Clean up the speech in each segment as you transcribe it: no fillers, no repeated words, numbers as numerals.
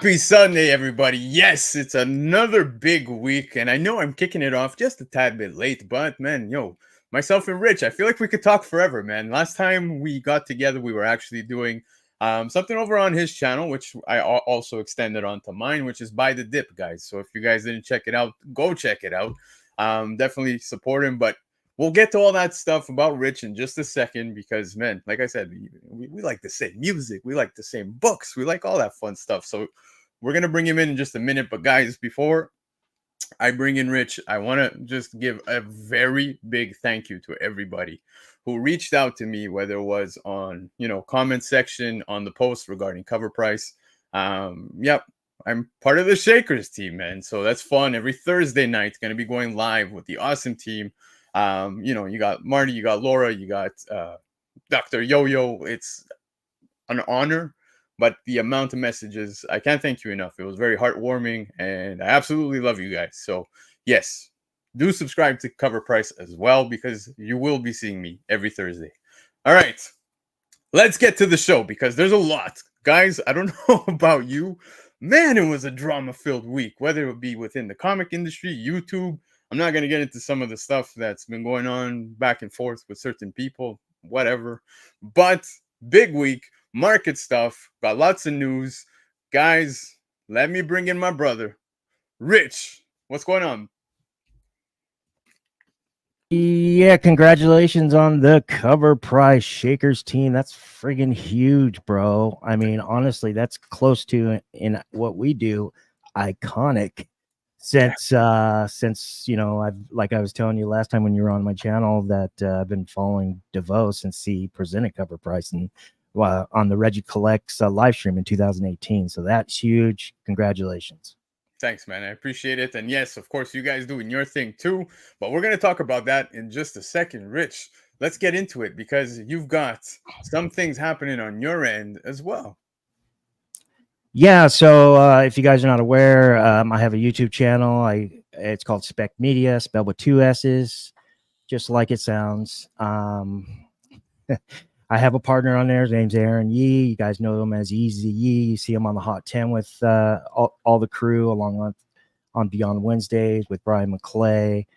Happy Sunday, everybody. Yes, it's another big week, and I know I'm kicking it off just a tad bit late, but man, myself and Rich, I feel like we could talk forever, man. Last time we got together, we were actually doing something over on his channel, which I also extended onto mine, which is By the Dip, guys. So if you guys didn't check it out, go check it out. Definitely support him, but we'll get to all that stuff about Rich in just a second because, man, like I said, we like the same music. We like the same books. We like all that fun stuff. So we're going to bring him in just a minute. But, guys, before I bring in Rich, I want to just give a very big thank you to everybody who reached out to me, whether it was on, comment section on the post regarding Covrprice. Yep. I'm part of the Shakers team, man. So that's fun. Every Thursday night, going to be going live with the awesome team. You got Marty, you got Laura, you got Dr. Yo-Yo. It's an honor, but the amount of messages, I can't thank you enough. It was very heartwarming, and I absolutely love you guys. So, yes, do subscribe to Covrprice as well because you will be seeing me every Thursday. All right, let's get to the show because there's a lot. Guys, I don't know about you. Man, it was a drama-filled week, whether it be within the comic industry, YouTube. I'm not going to get into some of the stuff that's been going on back and forth with certain people, whatever. But big week, market stuff, got lots of news. Guys, let me bring in my brother, Rich. What's going on? Yeah, congratulations on the Covrprice Shakers team. That's friggin' huge, bro. I mean, honestly, that's close to, in what we do, iconic. Since I've, like I was telling you last time when you were on my channel, that I've been following DeVoe since he presented Covrprice and on the Reggie Collects live stream in 2018. So that's huge. Congratulations. Thanks, man. I appreciate it. And yes, of course, you guys doing your thing too. But we're going to talk about that in just a second. Rich, let's get into it because you've got some things happening on your end as well. Yeah, so if you guys are not aware, I have a YouTube channel. It's called SPEC Media, spelled with 2 S's, just like it sounds. I have a partner on there. His name's Aaron Yee. You guys know him as Easy Yee. You see him on the Hot 10 with all the crew, along on Beyond Wednesdays with Brian McClay.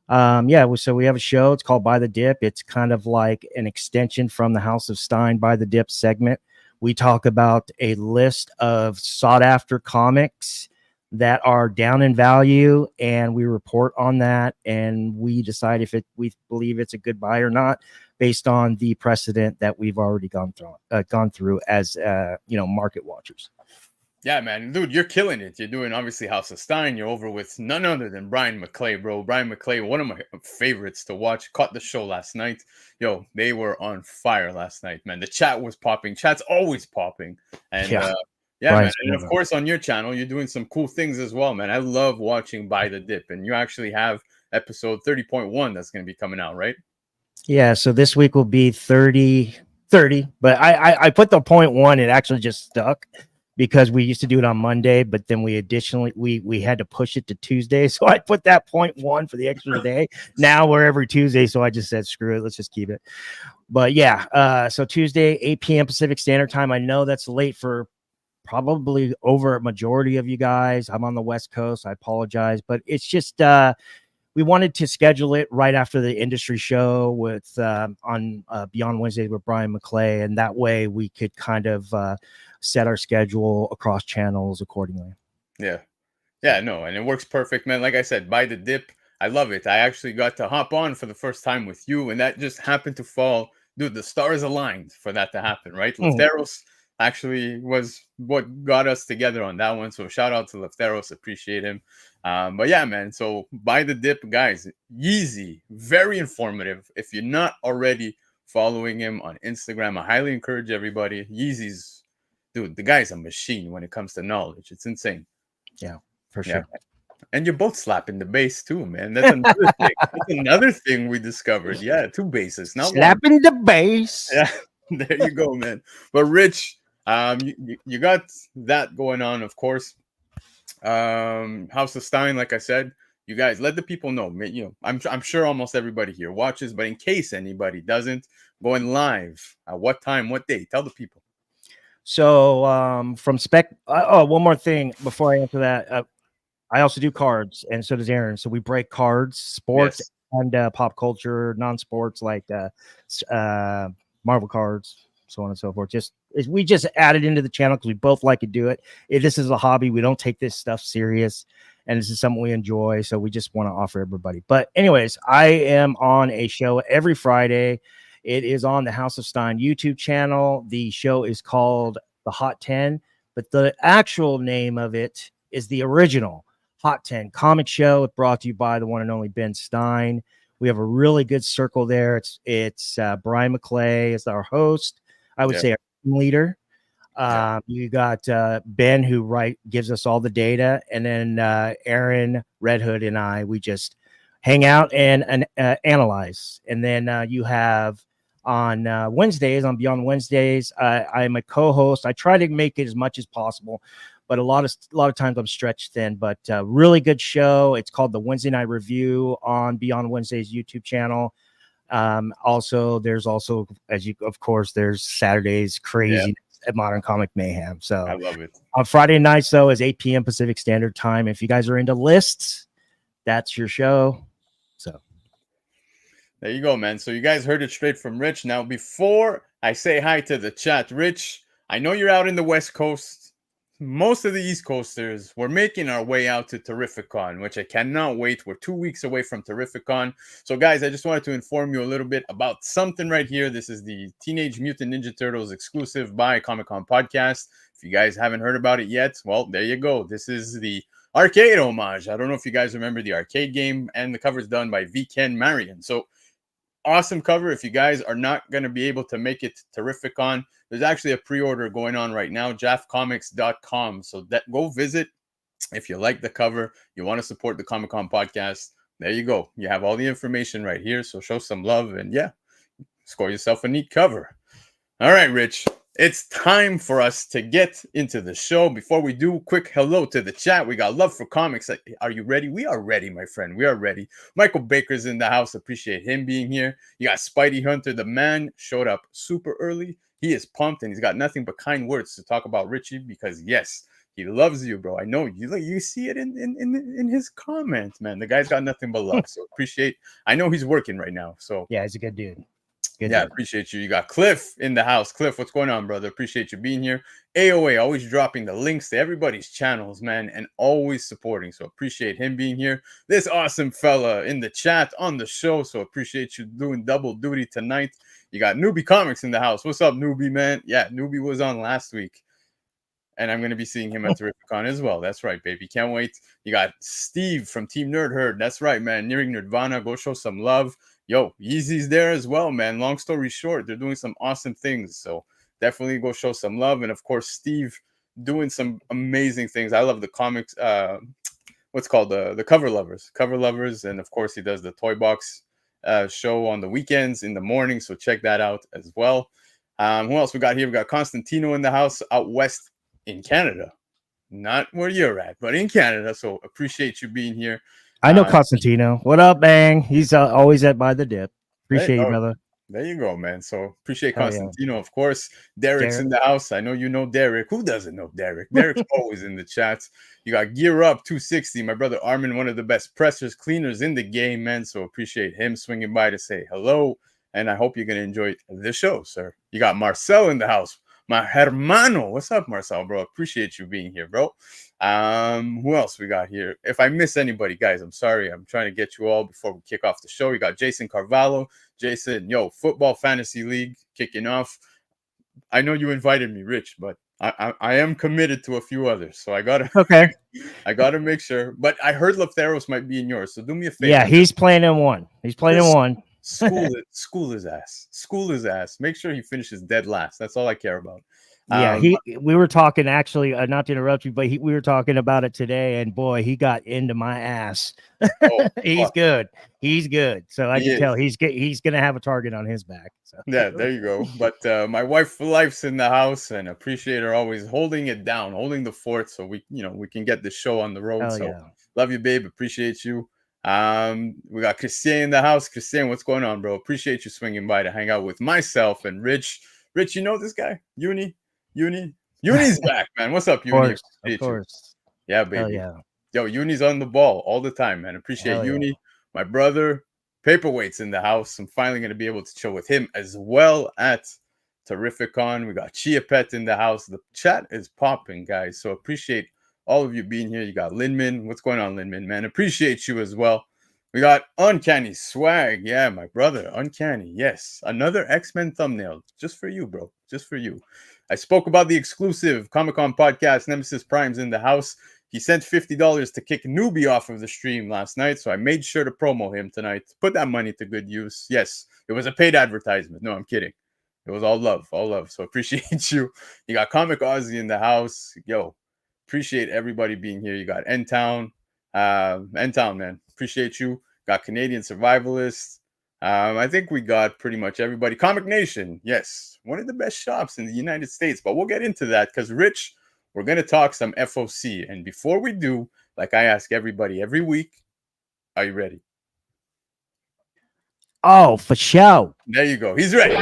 So we have a show. It's called By the Dip. It's kind of like an extension from the House of Stein By the Dip segment. We talk about a list of sought-after comics that are down in value, and we report on that, and we decide if we believe it's a good buy or not, based on the precedent that we've already gone through as market watchers. Yeah, man. Dude, you're killing it. You're doing, obviously, House of Stein. You're over with none other than Brian McClay, bro. Brian McClay, one of my favorites to watch. Caught the show last night. Yo, they were on fire last night, man. The chat was popping. Chat's always popping. And, man. And, of course, on your channel, you're doing some cool things as well, man. I love watching By the Dip. And you actually have episode 30.1 that's going to be coming out, right? Yeah, so this week will be 30, but I put the 0.1. It actually just stuck because we used to do it on Monday, but then we had to push it to Tuesday. So I put that 0.1 for the extra day. Now we're every Tuesday, so I just said, screw it, let's just keep it. But yeah, so Tuesday, 8 p.m. Pacific Standard Time. I know that's late for probably over a majority of you guys. I'm on the West Coast. I apologize, but it's just we wanted to schedule it right after the industry show with on Beyond Wednesdays with Brian McClay, and that way we could kind of set our schedule across channels accordingly. Yeah, no, and it works perfect, man. Like I said, By the Dip, I love it. I actually got to hop on for the first time with you, and that just happened to fall. Dude, the stars aligned for that to happen, right? Lefteros actually was what got us together on that one. So shout out to Lefteros, appreciate him. But yeah, man. So By the Dip, guys, Yeezy, very informative. If you're not already following him on Instagram, I highly encourage everybody. Yeezy's, dude, the guy's a machine when it comes to knowledge. It's insane. Yeah, for sure. Yeah. And you're both slapping the bass too, man. That's another thing. That's another thing we discovered. Yeah, 2 basses, not slapping one. The bass. Yeah, there you go, man. But Rich, you got that going on, of course. House of Stein, like I said, you guys let the people know. I'm sure almost everybody here watches, but in case anybody doesn't, going live at what time, what day? Tell the people. So from spec. Oh, one more thing before I answer that. I also do cards, and so does Aaron. So we break cards, sports Yes. and pop culture, non-sports like Marvel cards, so on and so forth. We just added into the channel because we both like to do it. This is a hobby. We don't take this stuff serious, and this is something we enjoy. So we just want to offer everybody. But anyways, I am on a show every Friday. It is on the House of Stein YouTube channel. The show is called The Hot 10, but the actual name of it is the original Hot 10 comic show. It's brought to you by the one and only Ben Stein. We have a really good circle there. It's Brian McClay is our host. I would say our team leader. You got Ben who gives us all the data, and then Aaron, Red Hood, and we just hang out and analyze. And then you have on Wednesdays, on Beyond Wednesdays, I'm a co-host. I try to make it as much as possible, but a lot of times I'm stretched thin. But really good show. It's called the Wednesday Night Review on Beyond Wednesdays YouTube channel. There's of course, there's Saturdays crazy at Modern Comic Mayhem. So I love it. On Friday nights though is 8 p.m. Pacific Standard Time. If you guys are into lists, that's your show. So there you go, man. So you guys heard it straight from Rich. Now, before I say hi to the chat, Rich, I know you're out in the West Coast. Most of the East Coasters, we're making our way out to Terrificon, which I cannot wait. We're 2 weeks away from Terrificon. So, guys, I just wanted to inform you a little bit about something right here. This is the Teenage Mutant Ninja Turtles exclusive by Comic-Con podcast. If you guys haven't heard about it yet, well, there you go. This is the arcade homage. I don't know if you guys remember the arcade game, and the cover's done by V. Ken Marion. So, awesome cover. If you guys are not going to be able to make it to Terrificon, there's actually a pre-order going on right now, jaffcomics.com. So go visit. If you like the cover, you want to support the Comic-Con podcast, there you go. You have all the information right here. So show some love and score yourself a neat cover. All right, Rich. It's time for us to get into the show. Before we do, quick hello to the chat. We got Love for Comics. Are you ready? We are ready, my friend. We are ready. Michael Baker's in the house. Appreciate him being here. You got Spidey Hunter. The man showed up super early. He is pumped, and he's got nothing but kind words to talk about Richie because, yes, he loves you, bro. I know you see it in his comments, man. The guy's got nothing but love. So appreciate. I know he's working right now. So yeah, he's a good dude. Appreciate you. You got Cliff in the house. Cliff, what's going on, brother? Appreciate you being here. AOA, always dropping the links to everybody's channels, man, and always supporting. So appreciate him being here. This awesome fella in the chat on the show. So appreciate you doing double duty tonight. You got Newbie Comics in the house. What's up, Newbie, man? Yeah, Newbie was on last week. And I'm going to be seeing him at Terrificon as well. That's right, baby. Can't wait. You got Steve from Team Nerd Herd. That's right, man. Nearing Nirvana. Go show some love. Yo, Yeezy's there as well, man. Long story short, they're doing some awesome things. So definitely go show some love. And of course, Steve doing some amazing things. I love the comics. What's called the Cover Lovers. And of course, he does the Toy Box show on the weekends in the morning. So check that out as well. Who else we got here? We got Constantino in the house out west in Canada. Not where you're at, but in Canada. So appreciate you being here. I know Constantino. What up, Bang? He's always at By the Dip. Appreciate you, brother. There you go, man. So appreciate Constantino, of course. Derek's in the house. I know you know Derek. Who doesn't know Derek? Derek's always in the chats. You got Gear Up 260. My brother Armin, one of the best pressers, cleaners in the game, man. So appreciate him swinging by to say hello. And I hope you're going to enjoy the show, sir. You got Marcel in the house. My hermano. What's up, Marcel, bro? Appreciate you being here, bro. Who else we got here? If I miss anybody, guys, I'm sorry. I'm trying to get you all before we kick off the show. We got Jason Carvalho. Jason, Football Fantasy League kicking off. I know you invited me, Rich, but I am committed to a few others. So I gotta make sure. But I heard Lefteros might be in yours. So do me a favor. Yeah, he's playing in one. School his ass. Make sure he finishes dead last. That's all I care about. Yeah, we were talking actually, not to interrupt you, but we were talking about it today, and boy, he got into my ass. He's good. So I can tell he's gonna have a target on his back. So. Yeah, there you go. But my wife for life's in the house, and appreciate her always holding it down, holding the fort, so we can get the show on the road. Love you, babe. Appreciate you. We got Christian in the house. Christian, what's going on, bro? Appreciate you swinging by to hang out with myself and Rich. Rich, you know this guy, Uni. Uni's back, man. What's up, Uni? Of Appreciate you. course. Yeah, Hell baby. yeah. Yo, Uni's on the ball all the time, man. Appreciate Hell yeah. Uni. My brother, Paperweight's in the house. I'm finally going to be able to chill with him as well at Terrificon. We got Chia Pet in the house. The chat is popping, guys. So appreciate all of you being here. You got Linman. What's going on, Linman, man? Appreciate you as well. We got Uncanny Swag. Yeah, my brother, Uncanny. Yes, another X-Men thumbnail just for you, bro. Just for you. I spoke about the exclusive Comic-Con podcast. Nemesis Prime's in the house. He sent $50 to kick Newbie off of the stream last night, so I made sure to promo him tonight. Put that money to good use. Yes, it was a paid advertisement. No, I'm kidding. It was all love, all love. So appreciate you. You got Comic Ozzy in the house. Yo, appreciate everybody being here. You got N-Town. N-Town, man. Appreciate you. Got Canadian Survivalists. I think we got pretty much everybody. Comic Nation, yes, one of the best shops in the United States. But we'll get into that because, Rich, we're going to talk some FOC. And before we do, like I ask everybody every week, are you ready? Oh, for sure. There you go. He's ready.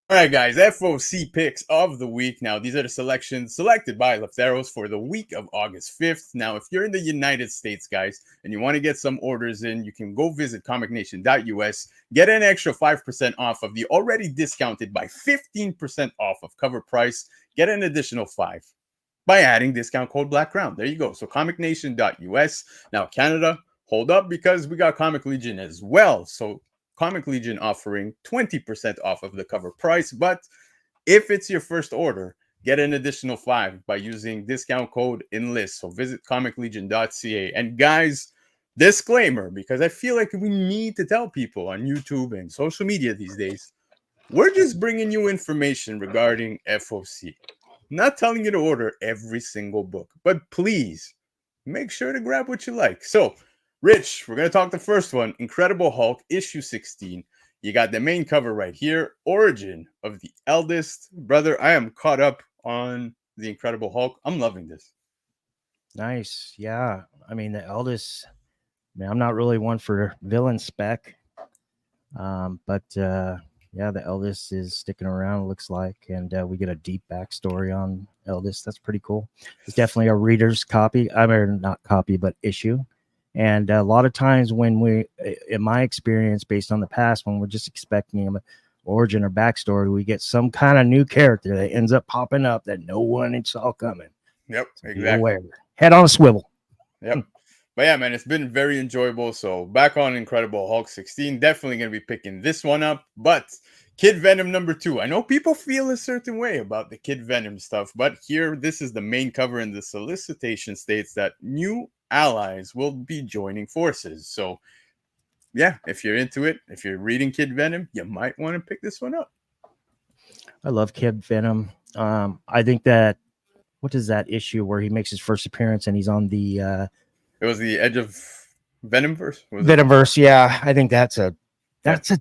All right, guys, FOC picks of the week. Now, these are the selections selected by Lefteros for the week of August 5th. Now, if you're in the United States, guys, and you want to get some orders in, you can go visit comicnation.us, get an extra 5% off of the already discounted by 15% off of Covrprice, get an additional 5 by adding discount code Black Crown. There you go. So comicnation.us. Now, Canada, hold up because we got Comic Legion as well. So Comic Legion offering 20% off of the cover price, but if it's your first order, get an additional 5 by using discount code ENLIST. So visit comiclegion.ca. And guys, disclaimer, because I feel like we need to tell people on YouTube and social media these days, we're just bringing you information regarding FOC. Not telling you to order every single book, but please make sure to grab what you like. So, Rich, we're going to talk the first one, Incredible Hulk, issue 16. You got the main cover right here, Origin of the Eldest. Brother, I am caught up on the Incredible Hulk. I'm loving this. Nice. Yeah. I mean, the Eldest, man, I'm not really one for villain spec. But yeah, the Eldest is sticking around, it looks like. And we get a deep backstory on Eldest. That's pretty cool. It's definitely a reader's copy. I mean, not copy, but issue. And a lot of times when we, in my experience, based on the past, when we're just expecting an origin or backstory, we get some kind of new character that ends up popping up that no one saw coming. Yep, so exactly. Head on a swivel. Yep. But yeah, man, it's been very enjoyable. So back on Incredible Hulk 16, definitely going to be picking this one up. But Kid Venom number 2. I know people feel a certain way about the Kid Venom stuff, but here, this is the main cover, and the solicitation states that new allies will be joining forces. So yeah, if you're into it, if you're reading Kid Venom, you might want to pick this one up. I love Kid Venom. I think that, what is that issue where he makes his first appearance and he's on the it was the Edge of Venomverse. Venomverse, yeah. I think that's a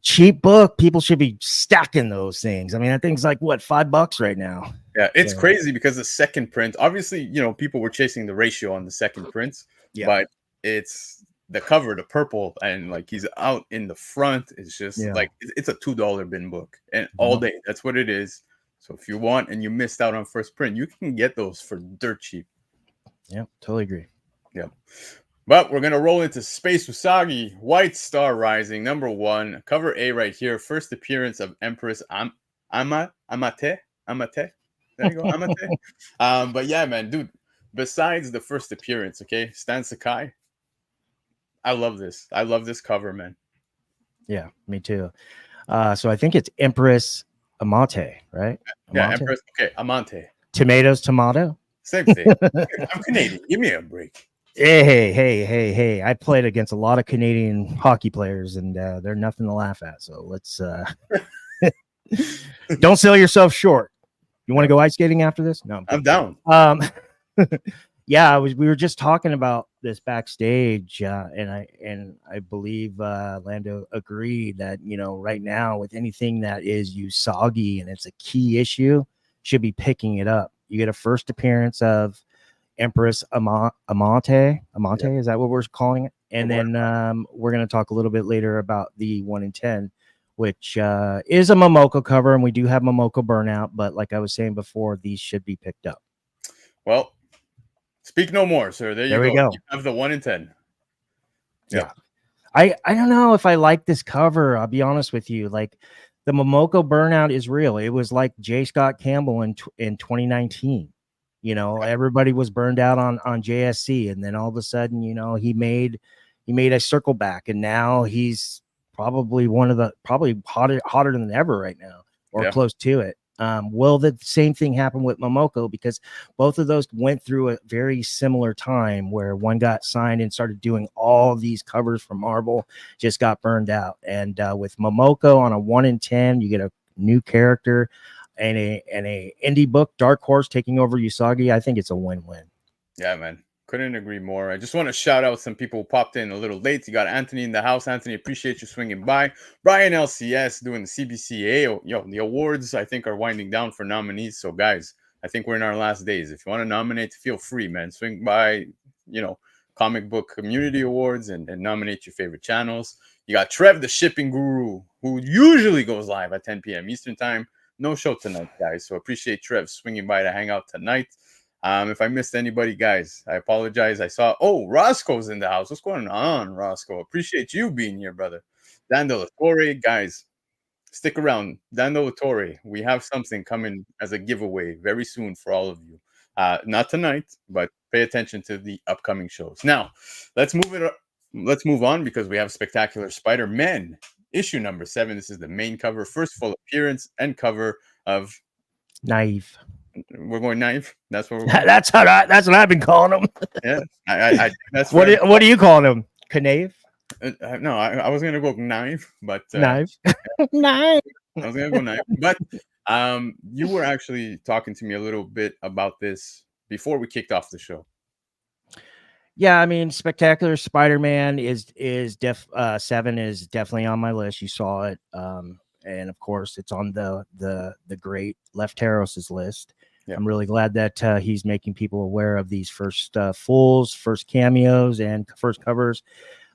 cheap book. People should be stacking those things. I mean, that thing's like what, $5 right now. Yeah, it's crazy because the second print, obviously, you know, people were chasing the ratio on the second prints, but it's the cover, the purple, and like he's out in the front. It's just like it's a $2 bin book, and all day. That's what it is. So if you want and you missed out on first print, you can get those for dirt cheap. Yeah, totally agree. Yeah. But we're going to roll into Space Usagi, White Star Rising, number 1. Cover A right here. First appearance of Empress Amate. There you go, Amate. But yeah, man, dude, besides the first appearance, okay, Stan Sakai, I love this. I love this cover, man. Yeah, me too. So I think it's Empress Amate, right? Yeah, Amate? Empress. Okay, Amante. Tomatoes, tomato. Same thing. I'm Canadian. Give me a break. Hey. I played against a lot of Canadian hockey players, and they're nothing to laugh at. So let's don't sell yourself short. You want to go ice skating after this? No, I'm down. Yeah, we were just talking about this backstage, and I believe Lando agreed that, you know, right now with anything that is Usagi and it's a key issue, should be picking it up. You get a first appearance of Empress Amante. Is that what we're calling it? And then we're going to talk a little bit later about the 1 in 10, which is a Momoko cover, and we do have Momoko Burnout. But like I was saying before, these should be picked up. Well, speak no more, sir. There we go. You have the 1 in 10. Yeah. I don't know if I like this cover. I'll be honest with you. Like, the Momoko Burnout is real. It was like J. Scott Campbell in 2019. You know, everybody was burned out on JSC, and then all of a sudden, you know, he made a circle back, and now he's probably hotter than ever right now, or close to it. Will the same thing happen with Momoko? Because both of those went through a very similar time where one got signed and started doing all these covers from Marvel, just got burned out. And with Momoko on a 1 in 10, you get a new character and a indie book, Dark Horse taking over Usagi. I think it's a win-win. Yeah, man. Couldn't agree more. I just want to shout out some people who popped in a little late. You got Anthony in the house. Anthony, appreciate you swinging by. Brian LCS doing the CBCA. Yo, the awards, I think, are winding down for nominees. So, guys, I think we're in our last days. If you want to nominate, feel free, man. Swing by, you know, Comic Book Community Awards and nominate your favorite channels. You got Trev, the shipping guru, who usually goes live at 10 p.m. Eastern time. No show tonight, guys. So, appreciate Trev swinging by to hang out tonight. If I missed anybody, guys, I apologize. I saw, Roscoe's in the house. What's going on, Roscoe? Appreciate you being here, brother. Dan De La Torre, guys, stick around. Dan De La Torre, we have something coming as a giveaway very soon for all of you. Not tonight, but pay attention to the upcoming shows. Now, let's move on because we have Spectacular Spider-Man issue number 7. This is the main cover, first full appearance and cover of Naive. We're going naive. That's what we're going. That's what I've been calling them. Yeah, that's what are you calling them? Knave? No, I was gonna go naive, but knife. Knife. I was gonna go naive, but you were actually talking to me a little bit about this before we kicked off the show. Yeah, I mean, Spectacular Spider-Man is 7 is definitely on my list. You saw it. And of course, it's on the great Lefteros' list. Yeah. I'm really glad that he's making people aware of these first fulls, first cameos, and first covers.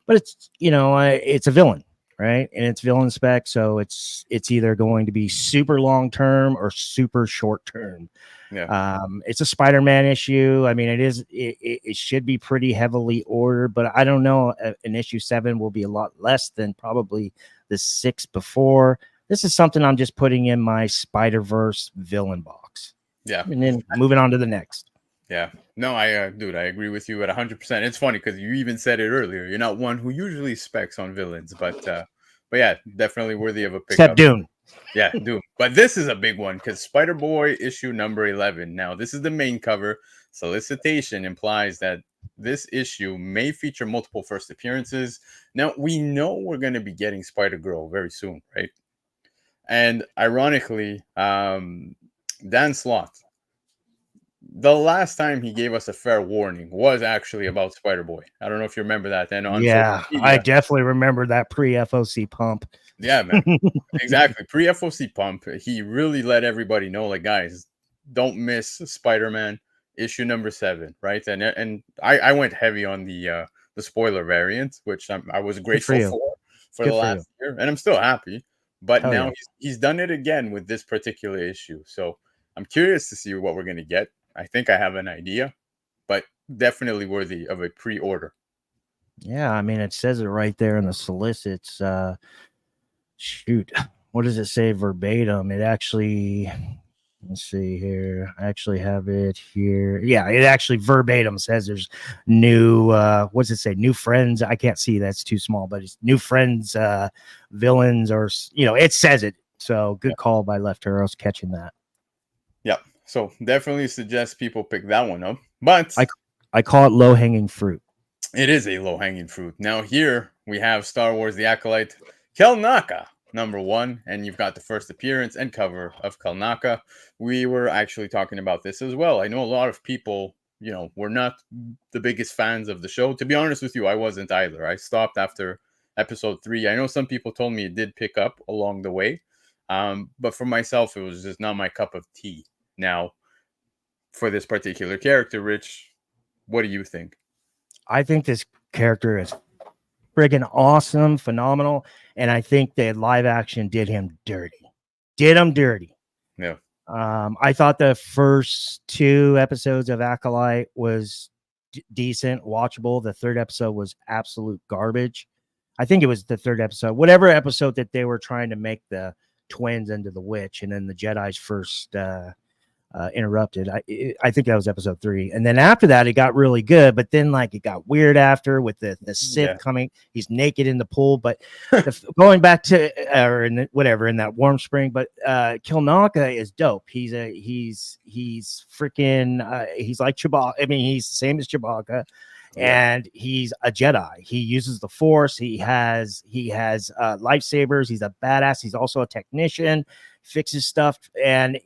But it's, you know, it's a villain, right? And it's villain spec, so it's either going to be super long term or super short term. Yeah. It's a Spider-Man issue. I mean, it should be pretty heavily ordered, but I don't know. An issue 7 will be a lot less than probably the 6 before. This is something I'm just putting in my Spider-Verse villain box. Yeah. And then moving on to the next. Yeah. No, I agree with you at 100%. It's funny because you even said it earlier. You're not one who usually specs on villains, but yeah, definitely worthy of a pickup. Except Dune. Yeah, Dune. But this is a big one because Spider-Boy issue number 11. Now, this is the main cover. Solicitation implies that this issue may feature multiple first appearances. Now, we know we're going to be getting Spider-Girl very soon, right? And ironically, Dan Slott, the last time he gave us a fair warning was actually about Spider-Boy. I don't know if you remember that. Then I definitely remember that pre-FOC pump. Yeah, man. Exactly. Pre-FOC pump. He really let everybody know, like, guys, don't miss Spider-Man issue number 7, right? And I went heavy on the spoiler variant, which I was grateful for the last year, and I'm still happy. But now he's done it again with this particular issue. So I'm curious to see what we're going to get. I think I have an idea, but definitely worthy of a pre-order. Yeah, I mean, it says it right there in the solicits. Shoot, what does it say verbatim? It actually, let's see here. I actually have it here. Yeah, it actually verbatim says there's new, what's it say? New friends. I can't see, that's too small, but it's new friends, villains, or, you know, it says it. So good call by Lefteros catching that. Yeah. So definitely suggest people pick that one up. But I call it low-hanging fruit. It is a low-hanging fruit. Now here we have Star Wars The Acolyte, Kelnaka, number 1, and you've got the first appearance and cover of Kelnaka. We were actually talking about this as well. I know a lot of people, you know, were not the biggest fans of the show. To be honest with you, I wasn't either. I stopped after episode 3. I know some people told me it did pick up along the way, but for myself, it was just not my cup of tea. Now, for this particular character, Rich, what do you think? I think this character is Friggin' awesome, phenomenal. And I think that live action did him dirty. Did him dirty. Yeah. I thought the first 2 episodes of Acolyte was decent, watchable. The 3rd episode was absolute garbage. I think it was the 3rd episode, whatever episode that they were trying to make the twins into the witch, and then the Jedi's first interrupted. I think that was episode 3, and then after that it got really good, but then like it got weird after with the Sith coming. He's naked in the pool, but going back to whatever in that warm spring. But Kilnaka is dope. He's freaking he's like Chewbacca. I mean, he's the same as Chewbacca. And he's a Jedi. He uses the Force. He has lightsabers. He's a badass. He's also a technician, fixes stuff. And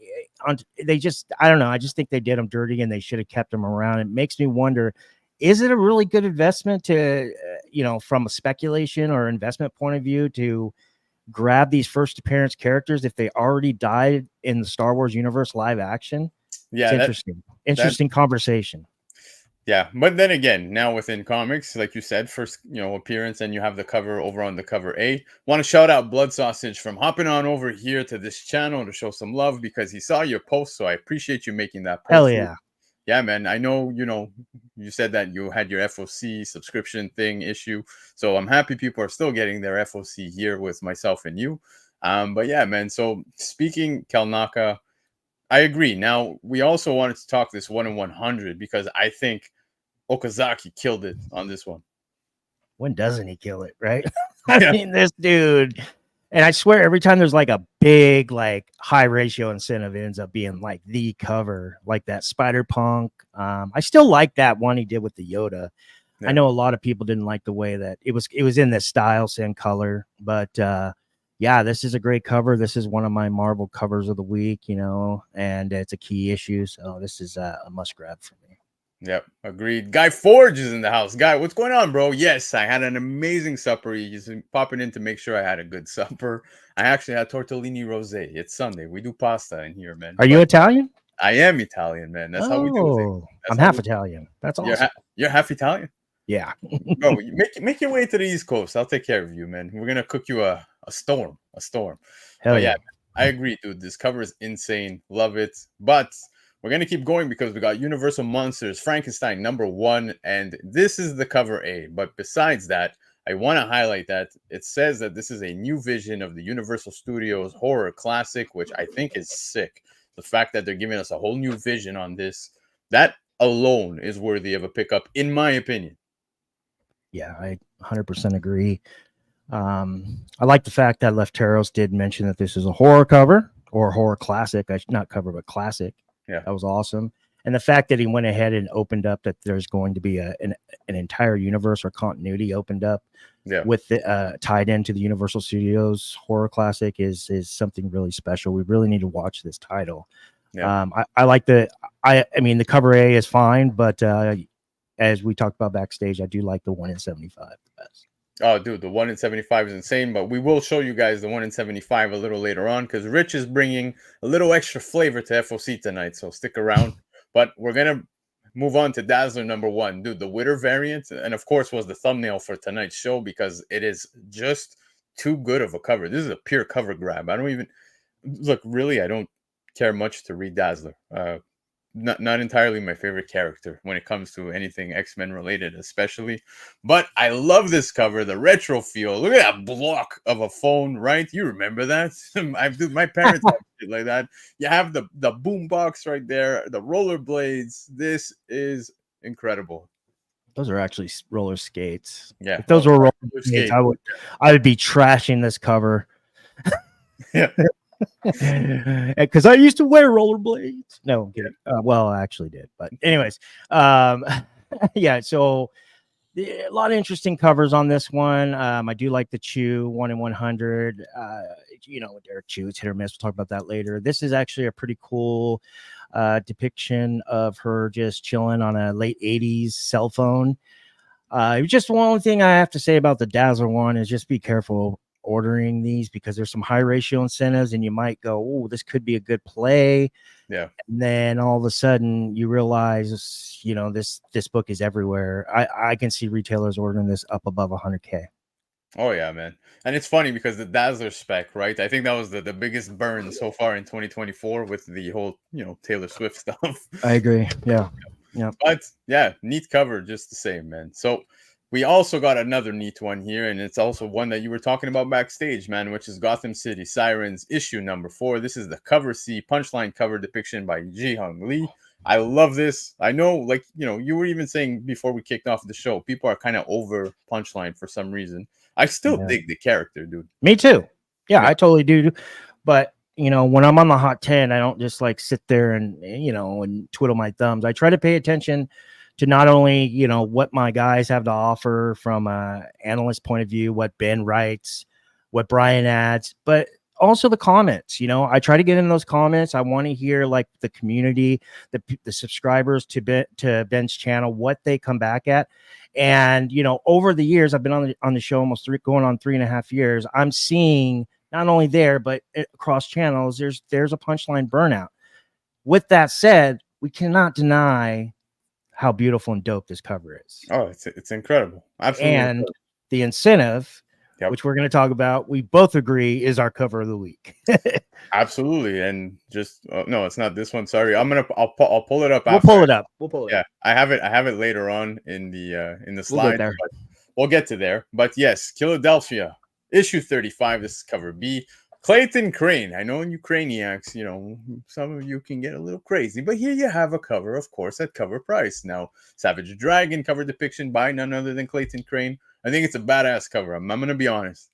they just, I don't know. I just think they did him dirty, and they should have kept him around. It makes me wonder, is it a really good investment to, from a speculation or investment point of view, to grab these first appearance characters if they already died in the Star Wars universe live action? Yeah, it's interesting conversation. Yeah, but then again, now within comics, like you said, first appearance, and you have the cover over on the cover A. Want to shout out Blood Sausage from hopping on over here to this channel to show some love, because he saw your post, so I appreciate you making that post. Hell yeah. Yeah, man. I know, you said that you had your FOC subscription thing issue, so I'm happy people are still getting their FOC here with myself and you. But yeah, man. So speaking Kelnaka, I agree. Now, we also wanted to talk this 1 in 100, because I think Okazaki killed it on this one. When doesn't he kill it, right? I mean, this dude, and I swear every time there's like a big, like high ratio incentive, it ends up being like the cover, like that Spider-Punk. I still like that one he did with the Yoda. Yeah. I know a lot of people didn't like the way that it was in this style, same color, but yeah, this is a great cover. This is one of my Marvel covers of the week, and it's a key issue. So this is a must grab for me. Yep, agreed. Guy Forge is in the house. Guy, what's going on, bro? Yes, I had an amazing supper. He's popping in to make sure I had a good supper. I actually had tortellini rosé. It's Sunday. We do pasta in here, man. Are you Italian? I am Italian, man. That's how we do it. I'm half Italian. That's awesome. You're half Italian? Yeah. Bro, make your way to the East Coast. I'll take care of you, man. We're gonna cook you a storm. Hell yeah. I agree, dude. This cover is insane. Love it. But we're going to keep going, because we got Universal Monsters Frankenstein #1, and this is the cover A. But besides that, I want to highlight that it says that this is a new vision of the Universal Studios horror classic, which I think is sick. The fact that they're giving us a whole new vision on this, that alone is worthy of a pickup, in my opinion. Yeah, I 100% agree. I like the fact that Lefteros did mention that this is a horror cover, or horror classic. Not cover, but classic. Yeah, that was awesome. And the fact that he went ahead and opened up that there's going to be an entire universe or continuity opened up with the, tied into the Universal Studios horror classic is something really special. We really need to watch this title. Yeah. I like I mean, the cover A is fine, but as we talked about backstage, I do like the 1 in 75 the best. Oh, dude, the 1 in 75 is insane, but we will show you guys the 1 in 75 a little later on, because Rich is bringing a little extra flavor to FOC tonight, so stick around. But we're going to move on to Dazzler #1. Dude, the Witter variant, and of course, was the thumbnail for tonight's show, because it is just too good of a cover. This is a pure cover grab. I don't even... Look, really, I don't care much to read Dazzler. Not entirely my favorite character when it comes to anything X-Men related, especially. But I love this cover, the retro feel. Look at that block of a phone, right? You remember that? My parents have shit like that. You have the boom box right there, the rollerblades. This is incredible. Those are actually roller skates. Yeah. If those were roller skates, I would be trashing this cover. Yeah. Because I used to wear rollerblades. No, I'm kidding. Well, I actually did, but anyways, yeah. So a lot of interesting covers on this one. I do like the Chew 1 in 100. Derek Chew, it's hit or miss. We'll talk about that later. This is actually a pretty cool depiction of her just chilling on a late 80s cell phone. Just one thing I have to say about the Dazzler one is just be careful ordering these, because there's some high ratio incentives, and you might go, oh, this could be a good play. Yeah. And then all of a sudden you realize, this book is everywhere. I can see retailers ordering this up above 100K. Oh yeah, man. And it's funny because the Dazzler spec, right? I think that was the biggest burn so far in 2024 with the whole, Taylor Swift stuff. I agree. Yeah. Yeah. But yeah, neat cover just the same, man. So we also got another neat one here, and it's also one that you were talking about backstage, man, which is Gotham City Sirens issue number 4. This is the cover C punchline cover depiction by Ji Hung Lee. I love this. I know, like, you were even saying before we kicked off the show, people are kind of over punchline for some reason. I still Yeah. dig the character, dude. Me too. Yeah, Yeah. I totally do. But when I'm on the hot 10, I don't just like sit there and and twiddle my thumbs. I try to pay attention to not only what my guys have to offer from a analyst point of view, what Ben writes, what Brian adds, but also the comments. I try to get in those comments. I want to hear like the community, the subscribers to Ben's channel, what they come back at. And over the years, I've been on the show almost going on 3.5 years. I'm seeing not only there but across channels, there's a punchline burnout. With that said, we cannot deny how beautiful and dope this cover is. Oh, it's incredible. Absolutely. And incredible. the incentive, Yep. which we're going to talk about, we both agree is our cover of the week. Absolutely. And just no, it's not this one. Sorry. I'll pull it up We'll after. pull it up. Yeah, I have it later on in the slide. there. But we'll get to there. But yes, Philadelphia, issue 35. This is cover B. Clayton Crane. I know in Ukrainiacs, some of you can get a little crazy, but here you have a cover, of course, at Covrprice. Now, Savage Dragon cover depiction by none other than Clayton Crane. I think it's a badass cover. I'm gonna be honest.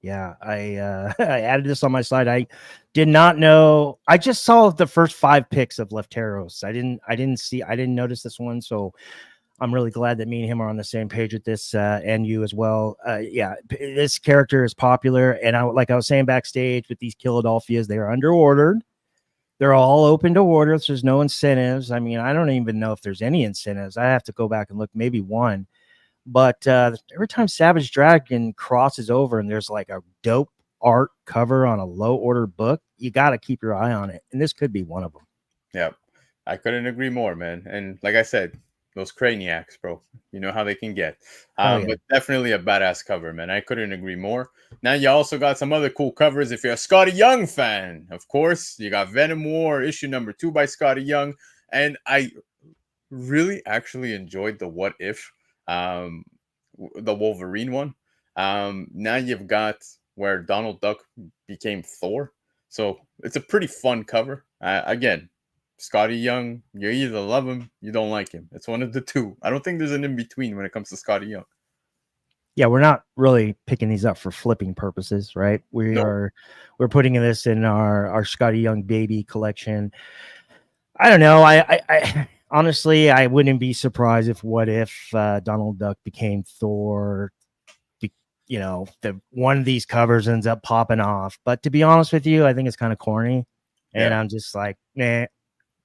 Yeah, I I added this on my slide. I did not know. I just saw the first 5 picks of Lefteros. I didn't notice this one, so I'm really glad that me and him are on the same page with this, and you as well. Yeah, this character is popular, and like I was saying backstage with these Philadelphias, they are under ordered. They're all open to order. So there's no incentives. I mean, I don't even know if there's any incentives. I have to go back and look, maybe one. But every time Savage Dragon crosses over and there's like a dope art cover on a low order book, you got to keep your eye on it. And this could be one of them. Yeah, I couldn't agree more, man. And like I said, those Craniacs, bro, you know how they can get. Yeah. But definitely a badass cover, man. I couldn't agree more. Now you also got some other cool covers. If you're a Scotty Young fan, of course, you got Venom War issue number 2 by Scotty Young. And I really actually enjoyed the What If, the Wolverine one. Now you've got where Donald Duck became Thor. So it's a pretty fun cover. Again, Scotty Young, you either love him, you don't like him. It's one of the two. I don't think there's an in-between when it comes to Scotty Young. Yeah, we're not really picking these up for flipping purposes, right? We're putting this in our Scotty Young baby collection. I don't know. I honestly, I wouldn't be surprised if Donald Duck became Thor. One of these covers ends up popping off. But to be honest with you, I think it's kind of corny, and I'm just like, nah.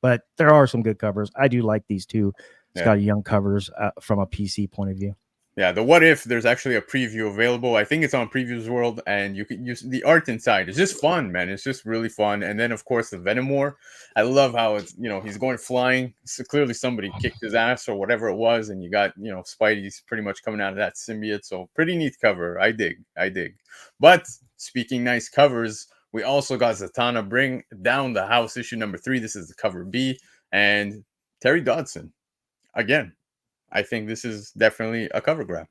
But there are some good covers. I do like these two Scotty Young covers from a PC point of view. Yeah, the What If, there's actually a preview available. I think it's on Previews World, and you can use the art inside. It's just fun, man. It's just really fun. And then, of course, the Venom War. I love how it's, he's going flying. So clearly somebody kicked his ass or whatever it was, and you got, Spidey's pretty much coming out of that symbiote. So pretty neat cover. I dig. But speaking nice covers, we also got Zatanna Bring Down the House issue number 3. This is the cover B. And Terry Dodson. Again, I think this is definitely a cover grab.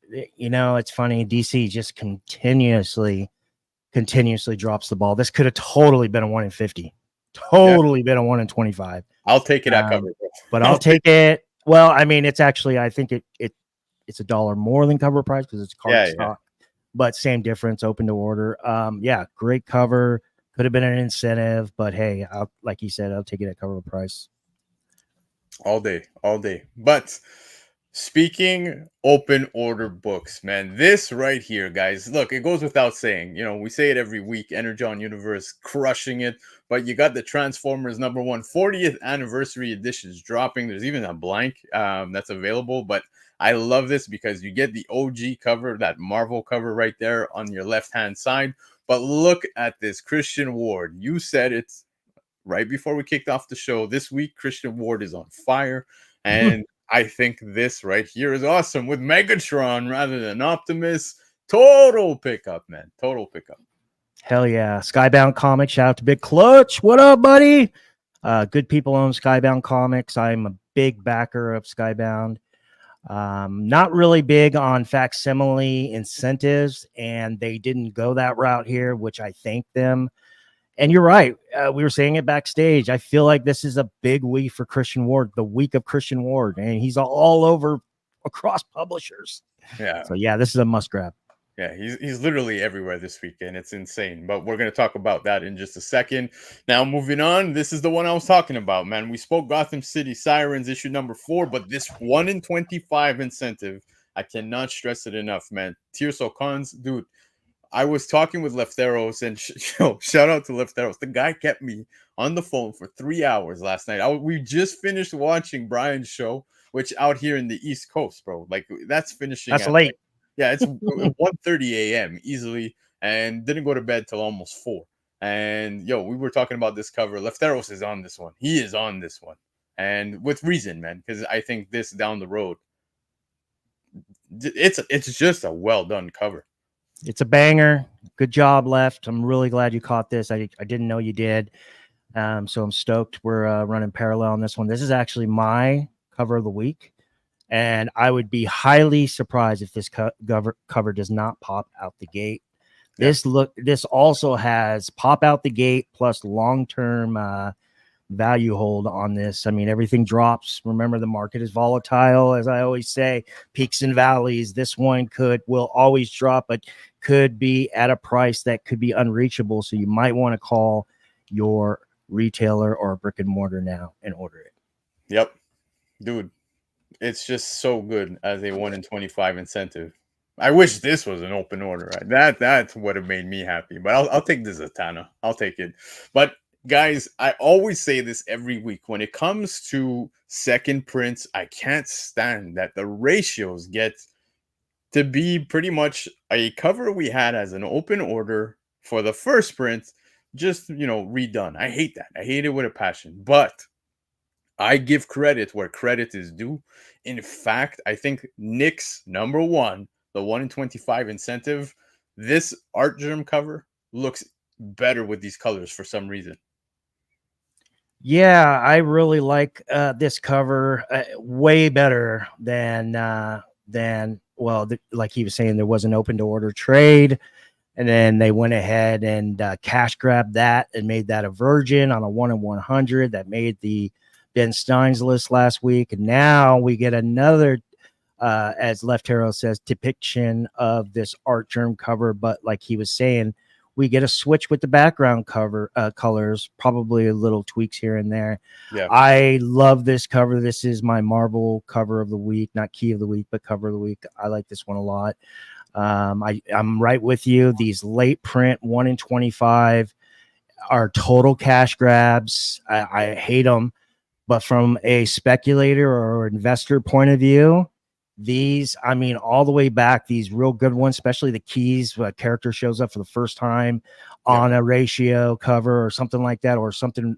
It's funny. DC just continuously drops the ball. This could have totally been a 1 in 50. Totally been a 1 in 25. I'll take it at cover, bro. But I'll take it. Well, I mean, it's actually, I think it's $1 more than Covrprice because it's card stock. But same difference, open to order. Yeah, great cover. Could have been an incentive, but hey, like you said, I'll take it at Covrprice. All day. But speaking open order books, man, this right here, guys, look, it goes without saying. We say it every week. Energon Universe crushing it. But you got the Transformers #1 40th anniversary editions dropping. There's even a blank that's available. But I love this because you get the OG cover, that Marvel cover right there on your left-hand side. But look at this, Christian Ward. You said it's right before we kicked off the show this week. Christian Ward is on fire, and I think this right here is awesome with Megatron rather than Optimus. Total pickup, man. Total pickup. Hell yeah. Skybound Comics. Shout out to Big Clutch. What up, buddy? Good people own Skybound Comics. I'm a big backer of Skybound. Not really big on facsimile incentives, and they didn't go that route here, which I thank them. And you're right. We were saying it backstage. I feel like this is a big week for Christian Ward, the week of Christian Ward, and he's all over across publishers. Yeah. So yeah, this is a must grab. Yeah, he's literally everywhere this weekend. It's insane. But we're going to talk about that in just a second. Now, moving on, this is the one I was talking about, man. We spoke Gotham City Sirens issue number 4, but this 1 in 25 incentive, I cannot stress it enough, man. Tirso Cons, dude, I was talking with Lefteros, and shout out to Lefteros. The guy kept me on the phone for 3 hours last night. We just finished watching Brian's show, which out here in the East Coast, bro. Like, that's finishing. That's late. Yeah, it's 1:30 a.m. easily, and didn't go to bed till almost 4. And we were talking about this cover. Lefteros is on this one. He is on this one, and with reason, man. Because I think this down the road, it's just a well done cover. It's a banger. Good job, Left. I'm really glad you caught this. I didn't know you did. So I'm stoked. We're running parallel on this one. This is actually my cover of the week. And I would be highly surprised if this cover does not pop out the gate. Yeah. This also has pop out the gate plus long-term value hold on this. I mean, everything drops. Remember, the market is volatile, as I always say, peaks and valleys. This one will always drop, but could be at a price that could be unreachable. So you might want to call your retailer or a brick and mortar now and order it. Yep, dude. It's just so good as a 1 in 25 incentive. I wish this was an open order. Right? That's what have made me happy. But I'll take the Zatanna. I'll take it. But guys, I always say this every week. When it comes to second prints, I can't stand that the ratios get to be pretty much a cover we had as an open order for the first print, just redone. I hate that. I hate it with a passion. But I give credit where credit is due. In fact, I think Nick's number 1, the 1 in 25 incentive, this art germ cover looks better with these colors for some reason. Yeah, I really like this cover way better than like he was saying, there was an open to order trade. And then they went ahead and cash grabbed that and made that a virgin on a 1 in 100 that made the Ben Stein's list last week. And now we get another, as Left Hero says, depiction of this art germ cover. But like he was saying, we get a switch with the background cover colors, probably a little tweaks here and there. Yeah. I love this cover. This is my Marvel cover of the week, not key of the week, but cover of the week. I like this one a lot. I'm right with you. These late print 1 in 25 are total cash grabs. I hate them. But from a speculator or investor point of view, these, I mean, all the way back, these real good ones, especially the keys, a character shows up for the first time on a ratio cover or something like that, or something,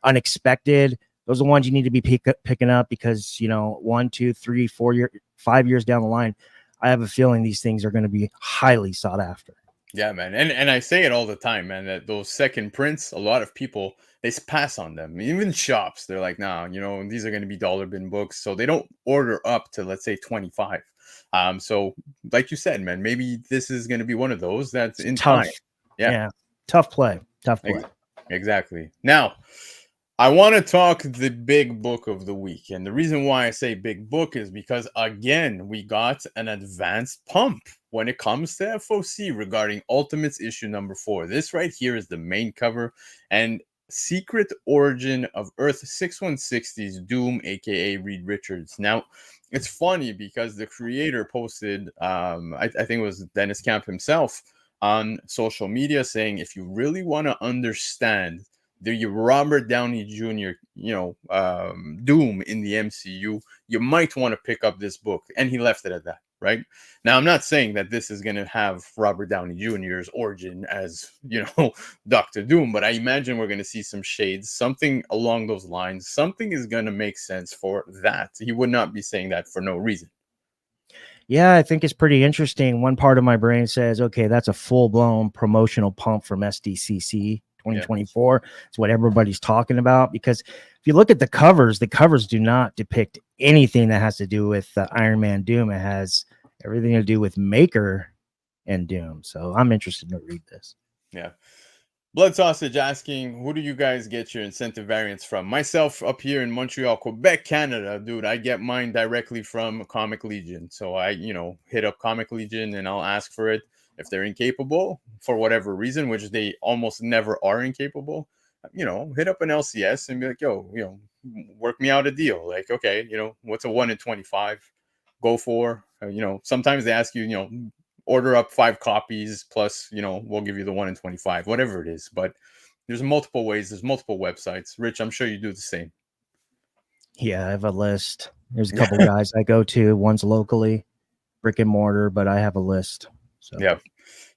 unexpected. Those are the ones you need to be picking up because, 1, 2, 3, 4 years, 5 years down the line, I have a feeling these things are going to be highly sought after. Yeah, man. And I say it all the time, man, that those second prints, a lot of people, they pass on them. Even shops, they're like, nah, these are going to be dollar bin books. So they don't order up to, let's say, 25. So like you said, man, maybe this is going to be one of those that's in tough. time. Yeah. Tough play. Exactly. Now, I want to talk the big book of the week. And the reason why I say big book is because, again, we got an advanced pump when it comes to FOC regarding Ultimates issue number 4. This right here is the main cover and Secret Origin of Earth 6160's Doom, aka Reed Richards. Now, it's funny because the creator posted, I think it was Dennis Camp himself, on social media saying, if you really want to understand the Robert Downey Jr., Doom in the MCU, you might want to pick up this book. And he left it at that. right? Now, I'm not saying that this is going to have Robert Downey Jr.'s origin as, Doctor Doom, but I imagine we're going to see some shades, something along those lines. Something is going to make sense for that. He would not be saying that for no reason. Yeah, I think it's pretty interesting. One part of my brain says, okay, that's a full-blown promotional pump from SDCC 2024. It's what everybody's talking about, because if you look at the covers do not depict anything that has to do with Iron Man Doom. It has everything to do with Maker and Doom. So I'm interested to read this. Yeah. Blood Sausage asking, who do you guys get your incentive variants from? Myself up here in Montreal, Quebec, Canada, dude, I get mine directly from Comic Legion. So I, hit up Comic Legion and I'll ask for it. If they're incapable for whatever reason, which they almost never are incapable, hit up an LCS and be like, yo, work me out a deal. Like, okay, what's a 1 in 25? Go for, sometimes they ask you, order up 5 copies plus, we'll give you the 1 in 25, whatever it is. But there's multiple ways. There's multiple websites. Rich, I'm sure you do the same. Yeah, I have a list. There's a couple guys I go to. One's locally, brick and mortar, but I have a list. So yeah,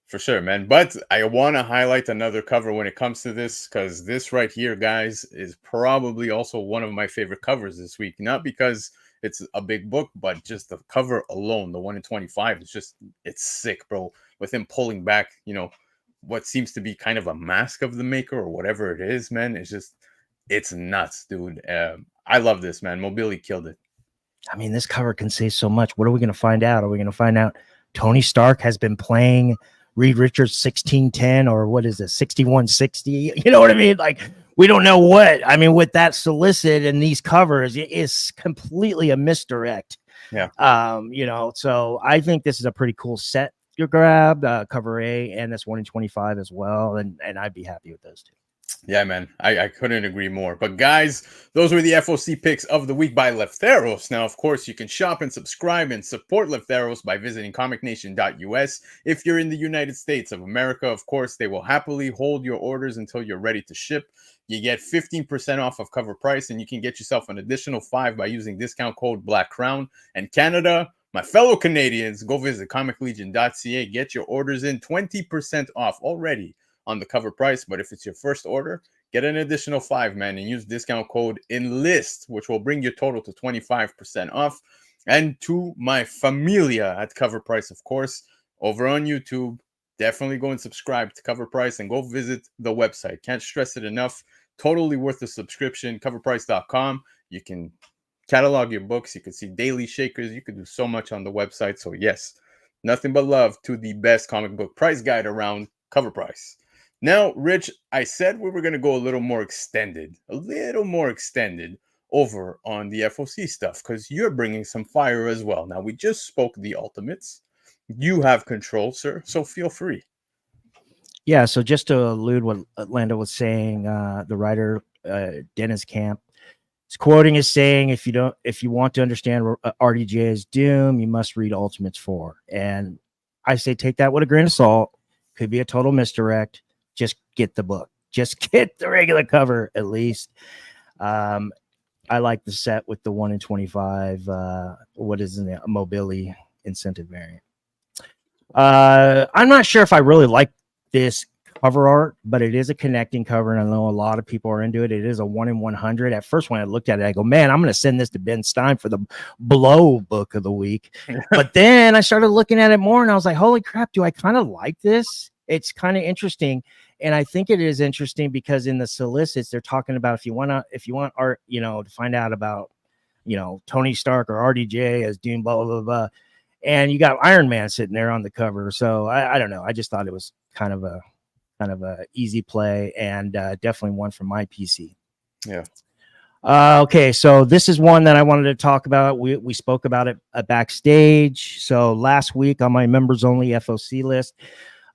for sure, man. But I want to highlight another cover when it comes to this, because this right here, guys, is probably also one of my favorite covers this week. Not because it's a big book, but just the cover alone, the 1 in 25, it's sick, bro. With him pulling back, what seems to be kind of a mask of the Maker or whatever it is, man. It's nuts, dude. I love this, man. Mobility killed it. I mean, this cover can say so much. What are we going to find out? Are we going to find out Tony Stark has been playing Reed Richards 1610, or what is it, 6160? You know what I mean? Like, we don't know what. I mean, with that solicit and these covers, it is completely a misdirect. Yeah. So I think this is a pretty cool set you grabbed, cover A, and this 1 in 25 as well. And I'd be happy with those two. Yeah, man, I couldn't agree more. But guys, those were the FOC picks of the week by Lefteros. Now, of course, you can shop and subscribe and support Lefteros by visiting comicnation.us. If you're in the United States of America, of course, they will happily hold your orders until you're ready to ship. You get 15% off of cover price, and you can get yourself an additional 5 by using discount code Black Crown. And Canada, my fellow Canadians, go visit comiclegion.ca. Get your orders in, 20% off already on the cover price. But if it's your first order, get an additional 5, man, and use discount code ENLIST, which will bring your total to 25% off. And to my familia at Cover Price, of course, over on YouTube, definitely go and subscribe to Cover Price and go visit the website. Can't stress it enough. Totally worth the subscription. Coverprice.com. You can catalog your books. You can see daily shakers. You can do so much on the website. So yes, nothing but love to the best comic book price guide around, Cover Price. Now, Rich, I said we were going to go a little more extended over on the FOC stuff, because you're bringing some fire as well. Now, we just spoke the Ultimates. You have control, sir, so feel free. Yeah, so just to allude what Lando was saying, the writer Dennis Camp is quoting as saying, if you want to understand RDJ's Doom, you must read Ultimates 4. And I say take that with a grain of salt. Could be a total misdirect. Just get the book. Just get the regular cover at least. I like the set with the 1 in 25. What is it? A mobility incentive variant. I'm not sure if I really like this cover art, but it is a connecting cover, and I know a lot of people are into it. It is a 1 in 100. At first, when I looked at it, I go, man, I'm going to send this to Ben Stein for the Blow book of the week. But then I started looking at it more, and I was like, holy crap, do I kind of like this? It's kind of interesting. And I think it is interesting because in the solicits, they're talking about if you want art, to find out about, Tony Stark or RDJ as Doom, blah, blah, blah, blah. And you got Iron Man sitting there on the cover. So I don't know. I just thought it was kind of a easy play, and definitely one from my PC. Yeah. Okay, so this is one that I wanted to talk about. We spoke about it backstage. So last week on my members only FOC list,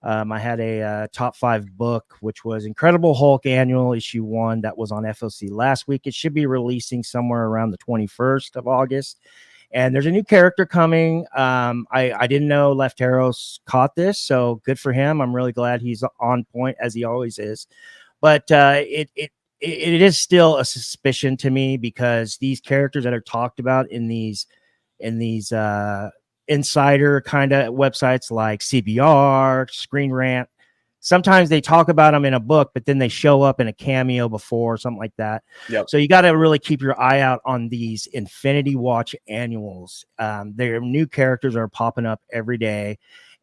I had a top 5 book, which was Incredible Hulk Annual Issue 1. That was on FOC last week. It should be releasing somewhere around the 21st of August. And there's a new character coming. I didn't know Lefteros caught this, so good for him. I'm really glad he's on point, as he always is. But it is still a suspicion to me, because these characters that are talked about in these insider kind of websites like CBR, Screen Rant. Sometimes they talk about them in a book, but then they show up in a cameo before or something like that. Yep. So you got to really keep your eye out on these Infinity Watch annuals. Their new characters are popping up every day.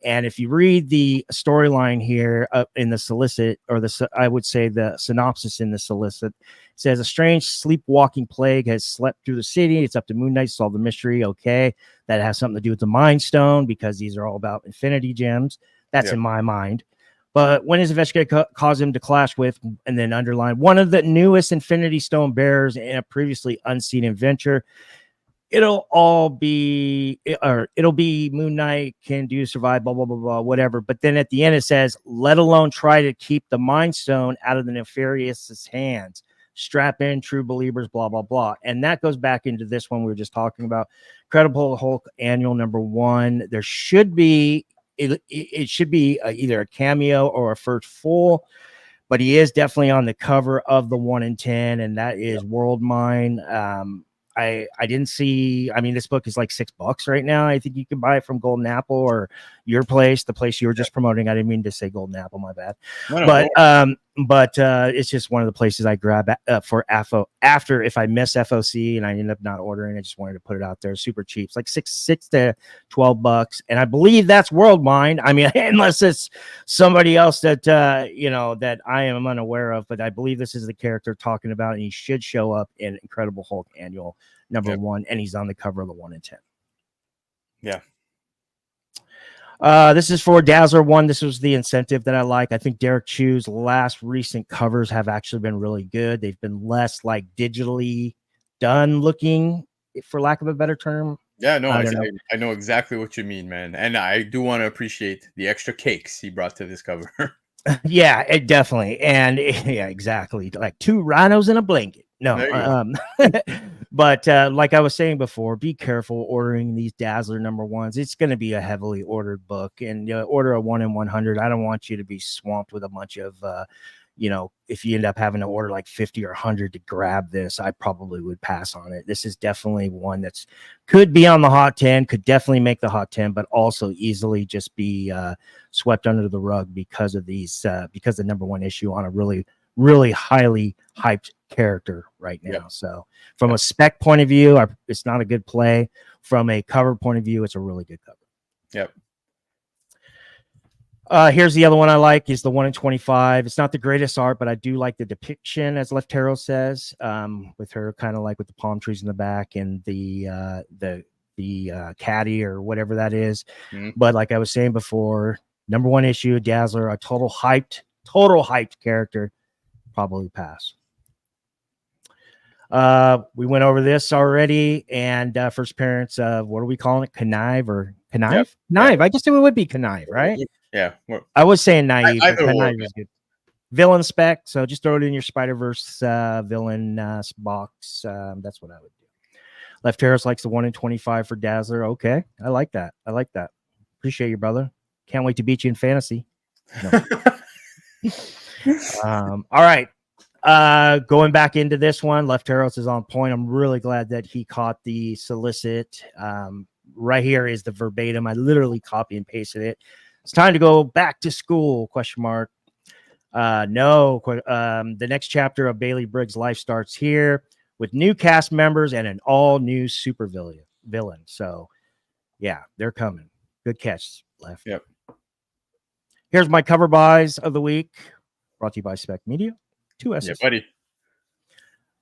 And if you read the storyline here in the solicit, or I would say the synopsis in the solicit, it says a strange sleepwalking plague has slept through the city. It's up to Moon Knight to solve the mystery. Okay. That has something to do with the Mind Stone, because these are all about Infinity Gems. That's in my mind. But when his investigator caused him to clash with, and then underline, one of the newest Infinity Stone bearers in a previously unseen adventure, it'll be Moon Knight can do survive, blah, blah, blah, blah, whatever. But then at the end, it says, let alone try to keep the Mind Stone out of the nefarious hands. Strap in, true believers, blah, blah, blah. And that goes back into this one we were just talking about. Incredible Hulk Annual #1. There should be, it should be either a cameo or a first full, but he is definitely on the cover of the 1 in 10, and that is World Mine. I didn't see, I mean, this book is like $6 right now. I think you can buy it from Golden Apple or your place, the place you were just promoting. I didn't mean to say Golden Apple, my bad. But it's just one of the places I grab for after if I miss FOC and I end up not ordering. I just wanted to put it out there. Super cheap. It's like $6 to $12, and I believe that's World Mind. I mean, unless it's somebody else that that I am unaware of, but I believe this is the character talking about, and he should show up in Incredible Hulk Annual #1, and he's on the cover of the 1 in 10. Yeah. This is for Dazzler 1. This was the incentive that I like. I think Derek Chu's last recent covers have actually been really good. They've been less like digitally done looking, for lack of a better term. Yeah, no, I know exactly what you mean, man. And I do want to appreciate the extra cakes he brought to this cover. Yeah, it definitely. And yeah, exactly. Like 2 rhinos in a blanket. No, but like I was saying before, be careful ordering these Dazzler #1s. It's going to be a heavily ordered book, and order a 1 in 100. I don't want you to be swamped with a bunch of, if you end up having to order like 50 or 100 to grab this, I probably would pass on it. This is definitely one that's could be on the hot 10, could definitely make the hot 10, but also easily just be swept under the rug because of these, because the #1 issue on a really, really highly hyped character right now. So from a spec point of view, it's not a good play. From a cover point of view, it's a really good cover. Here's the other one I like, is the 1 in 25. It's not the greatest art, but I do like the depiction, as Leftero says, with her kind of like with the palm trees in the back and the caddy or whatever that is. But like I was saying before, #1 issue, Dazzler, a total hyped character, probably pass. We went over this already, and first appearance of, what are we calling it? Connive or Connive? Connive. I guess it would be Connive, right? Yeah. I was saying naive, but Connive is good. Villain spec. So just throw it in your Spider-Verse villain box. That's what I would do. Left Harris likes the 1 in 25 for Dazzler. Okay. I like that. Appreciate you, brother. Can't wait to beat you in fantasy. No. All right. Going back into this one, Lefteros is on point. I'm really glad that he caught the solicit. Right here is the verbatim. I literally copy and pasted it. It's time to go back to school, ? No. The next chapter of Bailey Briggs' life starts here with new cast members and an all-new super villain. So, yeah, they're coming. Good catch, Left. Yep. Here's my cover buys of the week, brought to you by Spec Media. 2 S's. Yeah, buddy.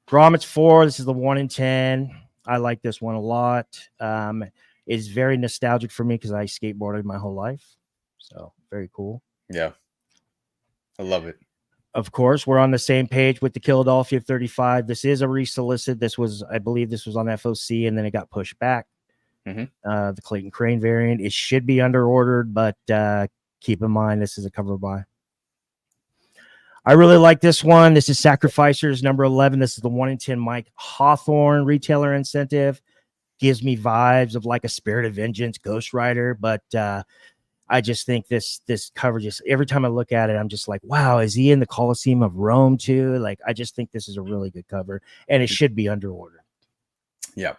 Grommets 4. This is the 1 in 10. I like this one a lot. It's very nostalgic for me because I skateboarded my whole life. So very cool. Yeah. I love it. Of course, we're on the same page with the Philadelphia 35. This is a resolicit. I believe this was on FOC, and then it got pushed back. The Clayton Crane variant. It should be under ordered, but keep in mind this is a cover buy. I really like this one. This is Sacrificers #11. This is the 1 in 10 Mike Hawthorne retailer incentive. Gives me vibes of like a Spirit of Vengeance, Ghost Rider, but I just think this cover, just every time I look at it, I'm just like, wow, is he in the Colosseum of Rome too? Like, I just think this is a really good cover, and it should be under order. Yeah.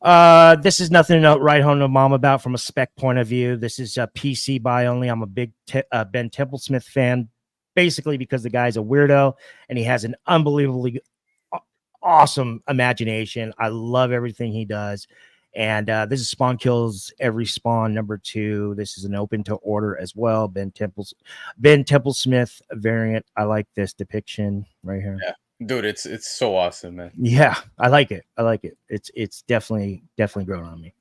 This is nothing to write home to mom about from a spec point of view. This is a PC buy only. I'm a big Ben Templesmith fan, basically because the guy's a weirdo and he has an unbelievably awesome imagination. I love everything he does. And this is Spawn Kills Every Spawn #2. This is an open to order as well. Ben Templesmith variant. I like this depiction right here. Yeah. Dude, it's so awesome, man. Yeah, I like it. It's definitely grown on me.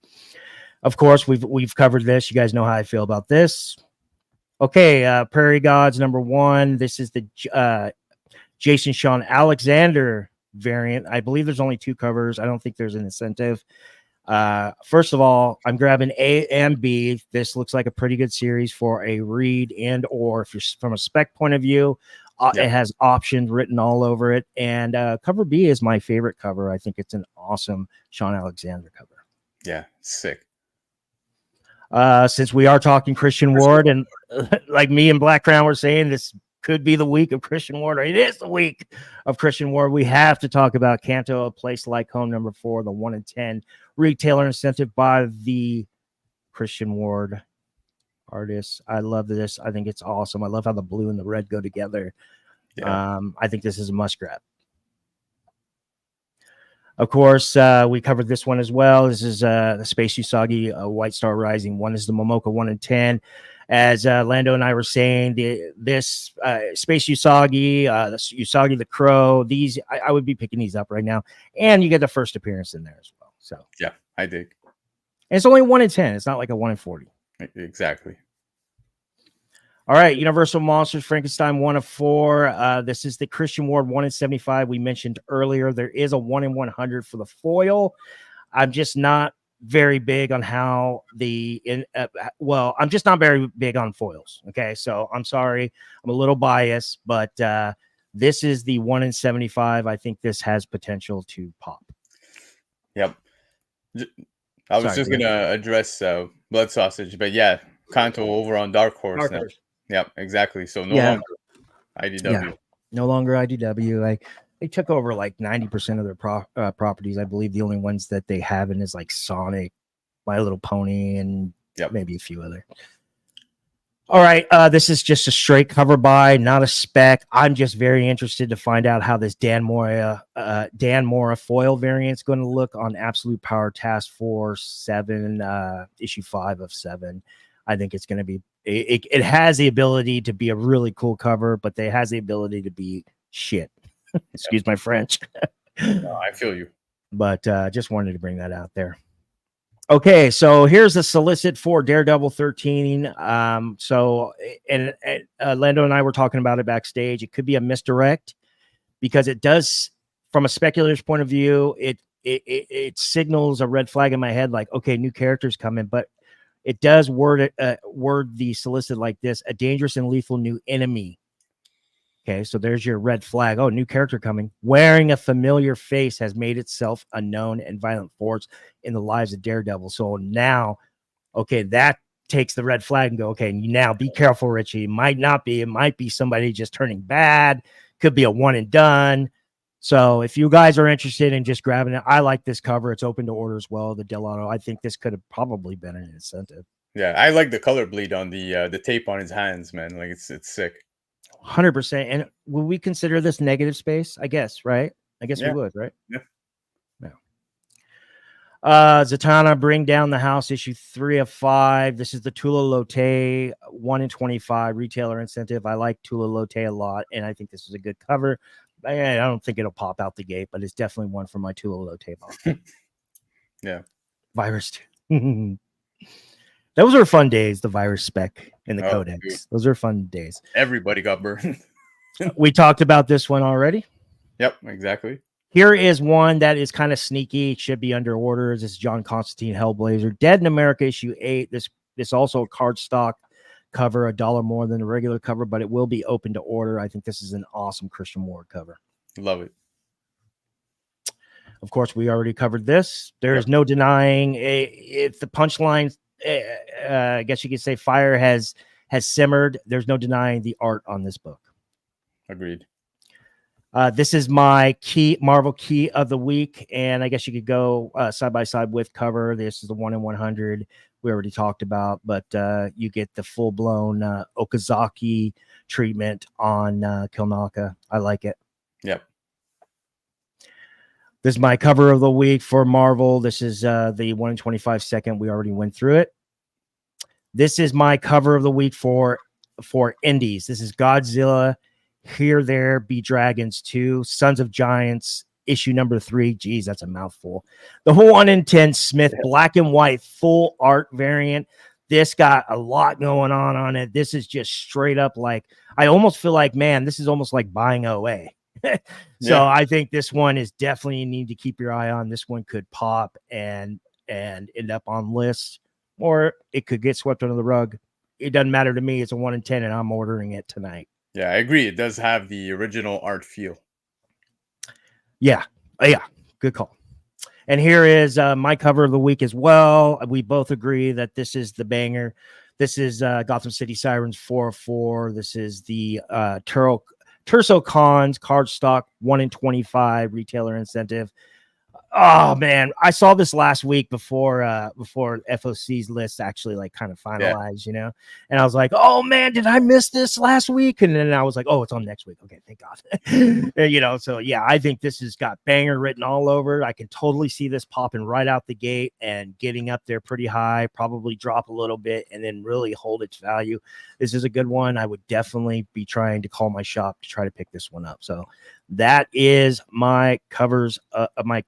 Of course, we've covered this. You guys know how I feel about this. Okay, Prairie Gods #1. This is the Jason Sean Alexander variant. I believe there's only 2 covers. I don't think there's an incentive. First of all, I'm grabbing A and B. This looks like a pretty good series for a read, and or if you're from a spec point of view, it has options written all over it. And cover B is my favorite cover. I think it's an awesome Sean Alexander cover. Yeah, sick. Since we are talking Christian Ward, and like me and Black Crown were saying, this could be the week of Christian Ward, or it is the week of Christian Ward. We have to talk about Kanto, A Place Like Home #4, the 1 in 10 retailer incentive by the Christian Ward artist. I love this. I think it's awesome. I love how the blue and the red go together. Yeah. I think this is a must grab. Of course, we covered this one as well. This is the Space Usagi White Star Rising. One is the Momoka 1 in 10. As Lando and I were saying, this Space Usagi, Usagi the Crow, these I would be picking these up right now. And you get the first appearance in there as well. So yeah, I dig. And it's only 1 in 10. It's not like a 1 in 40. Exactly. All right, Universal Monsters Frankenstein 1 of 4. This is the Christian Ward 1 in 75. We mentioned earlier there is a 1 in 100 for the foil. I'm just not very big on how I'm just not very big on foils. Okay, so I'm sorry, I'm a little biased, but this is the 1 in 75. I think this has potential to pop. Yep. I was just gonna address Blood Sausage, but yeah, Kanto over on Dark Horse. Yep, exactly. So no longer IDW. Yeah, no longer IDW. They took over like 90% of their properties. I believe the only ones that they have in is like Sonic, My Little Pony, and maybe a few other. All right, this is just a straight cover buy, not a spec. I'm just very interested to find out how this Dan Mora foil variant is going to look on Absolute Power Task Force 7, issue 5 of 7. I think it's going to be. It has the ability to be a really cool cover, but it has the ability to be shit. Excuse my French. No, I feel you. But just wanted to bring that out there. Okay, so here's the solicit for Daredevil 13. Lando and I were talking about it backstage. It could be a misdirect because it does, from a speculator's point of view, it signals a red flag in my head, like, okay, new characters coming, but it does word the solicit like this: a dangerous and lethal new enemy. Okay, so there's your red flag. Oh, new character coming. Wearing a familiar face has made itself a known and violent force in the lives of Daredevil. So now, okay, that takes the red flag and go, okay, now be careful, Richie. It might not be. It might be somebody just turning bad. Could be a one and done. So if you guys are interested in just grabbing it, I like this cover. It's open to order as well. The Delano. I think this could have probably been an incentive. Yeah, I like the color bleed on the tape on his hands, man. Like it's sick. 100%. And will we consider this negative space? I guess, right? I guess we would, right? Yeah. Zatanna, Bring Down the House, issue 3 of 5. This is the Tula Lotte 1 in 25 retailer incentive. I like Tula Lotte a lot, and I think this is a good cover. I don't think it'll pop out the gate, but it's definitely one for my Tula Lotte box. Yeah. Virus 2. Those were fun days, the Virus spec in the Codex. Dude. Those are fun days. Everybody got burned. We talked about this one already. Yep, exactly. Here is one that is kind of sneaky. It should be under orders. This is John Constantine Hellblazer. Dead in America, issue 8. This also a cardstock cover, $1 more than the regular cover, but it will be open to order. I think this is an awesome Christian Ward cover. Love it. Of course, we already covered this. There is no denying if the punchline, I guess you could say, fire has simmered. There's no denying the art on this book. Agreed. This is my Marvel key of the week, and I guess you could go side by side with cover. This is the 1 in 100 we already talked about, but you get the full blown Okazaki treatment on Kilnaka. I like it. Yep. This is my cover of the week for Marvel. This is the 1 in 25 second. We already went through it. This is my cover of the week for indies. This is Godzilla, Here, There, Be Dragons 2, Sons of Giants, issue number 3. Geez, that's a mouthful. The 1 in 10 Smith black and white full art variant. This got a lot going on it. This is just straight up like, I almost feel like, man, this is almost like buying OA. So I think this one is definitely, you need to keep your eye on. This one could pop and end up on lists, or it could get swept under the rug. It doesn't matter to me. It's a 1 in 10 and I'm ordering it tonight. Yeah, I agree. It does have the original art feel. Yeah. Good call. And here is my cover of the week as well. We both agree that this is the banger. This is Gotham City Sirens 404. This is the Terso Cons cardstock 1 in 25 retailer incentive. Oh man, I saw this last week before FOC's list actually like kind of finalized, you know, and I was like, oh man, did I miss this last week? And then I was like, oh, it's on next week. Okay, thank God. You know, so yeah, I think this has got banger written all over. I can totally see this popping right out the gate and getting up there pretty high, probably drop a little bit and then really hold its value. This is a good one. I would definitely be trying to call my shop to try to pick this one up. So that is my covers, my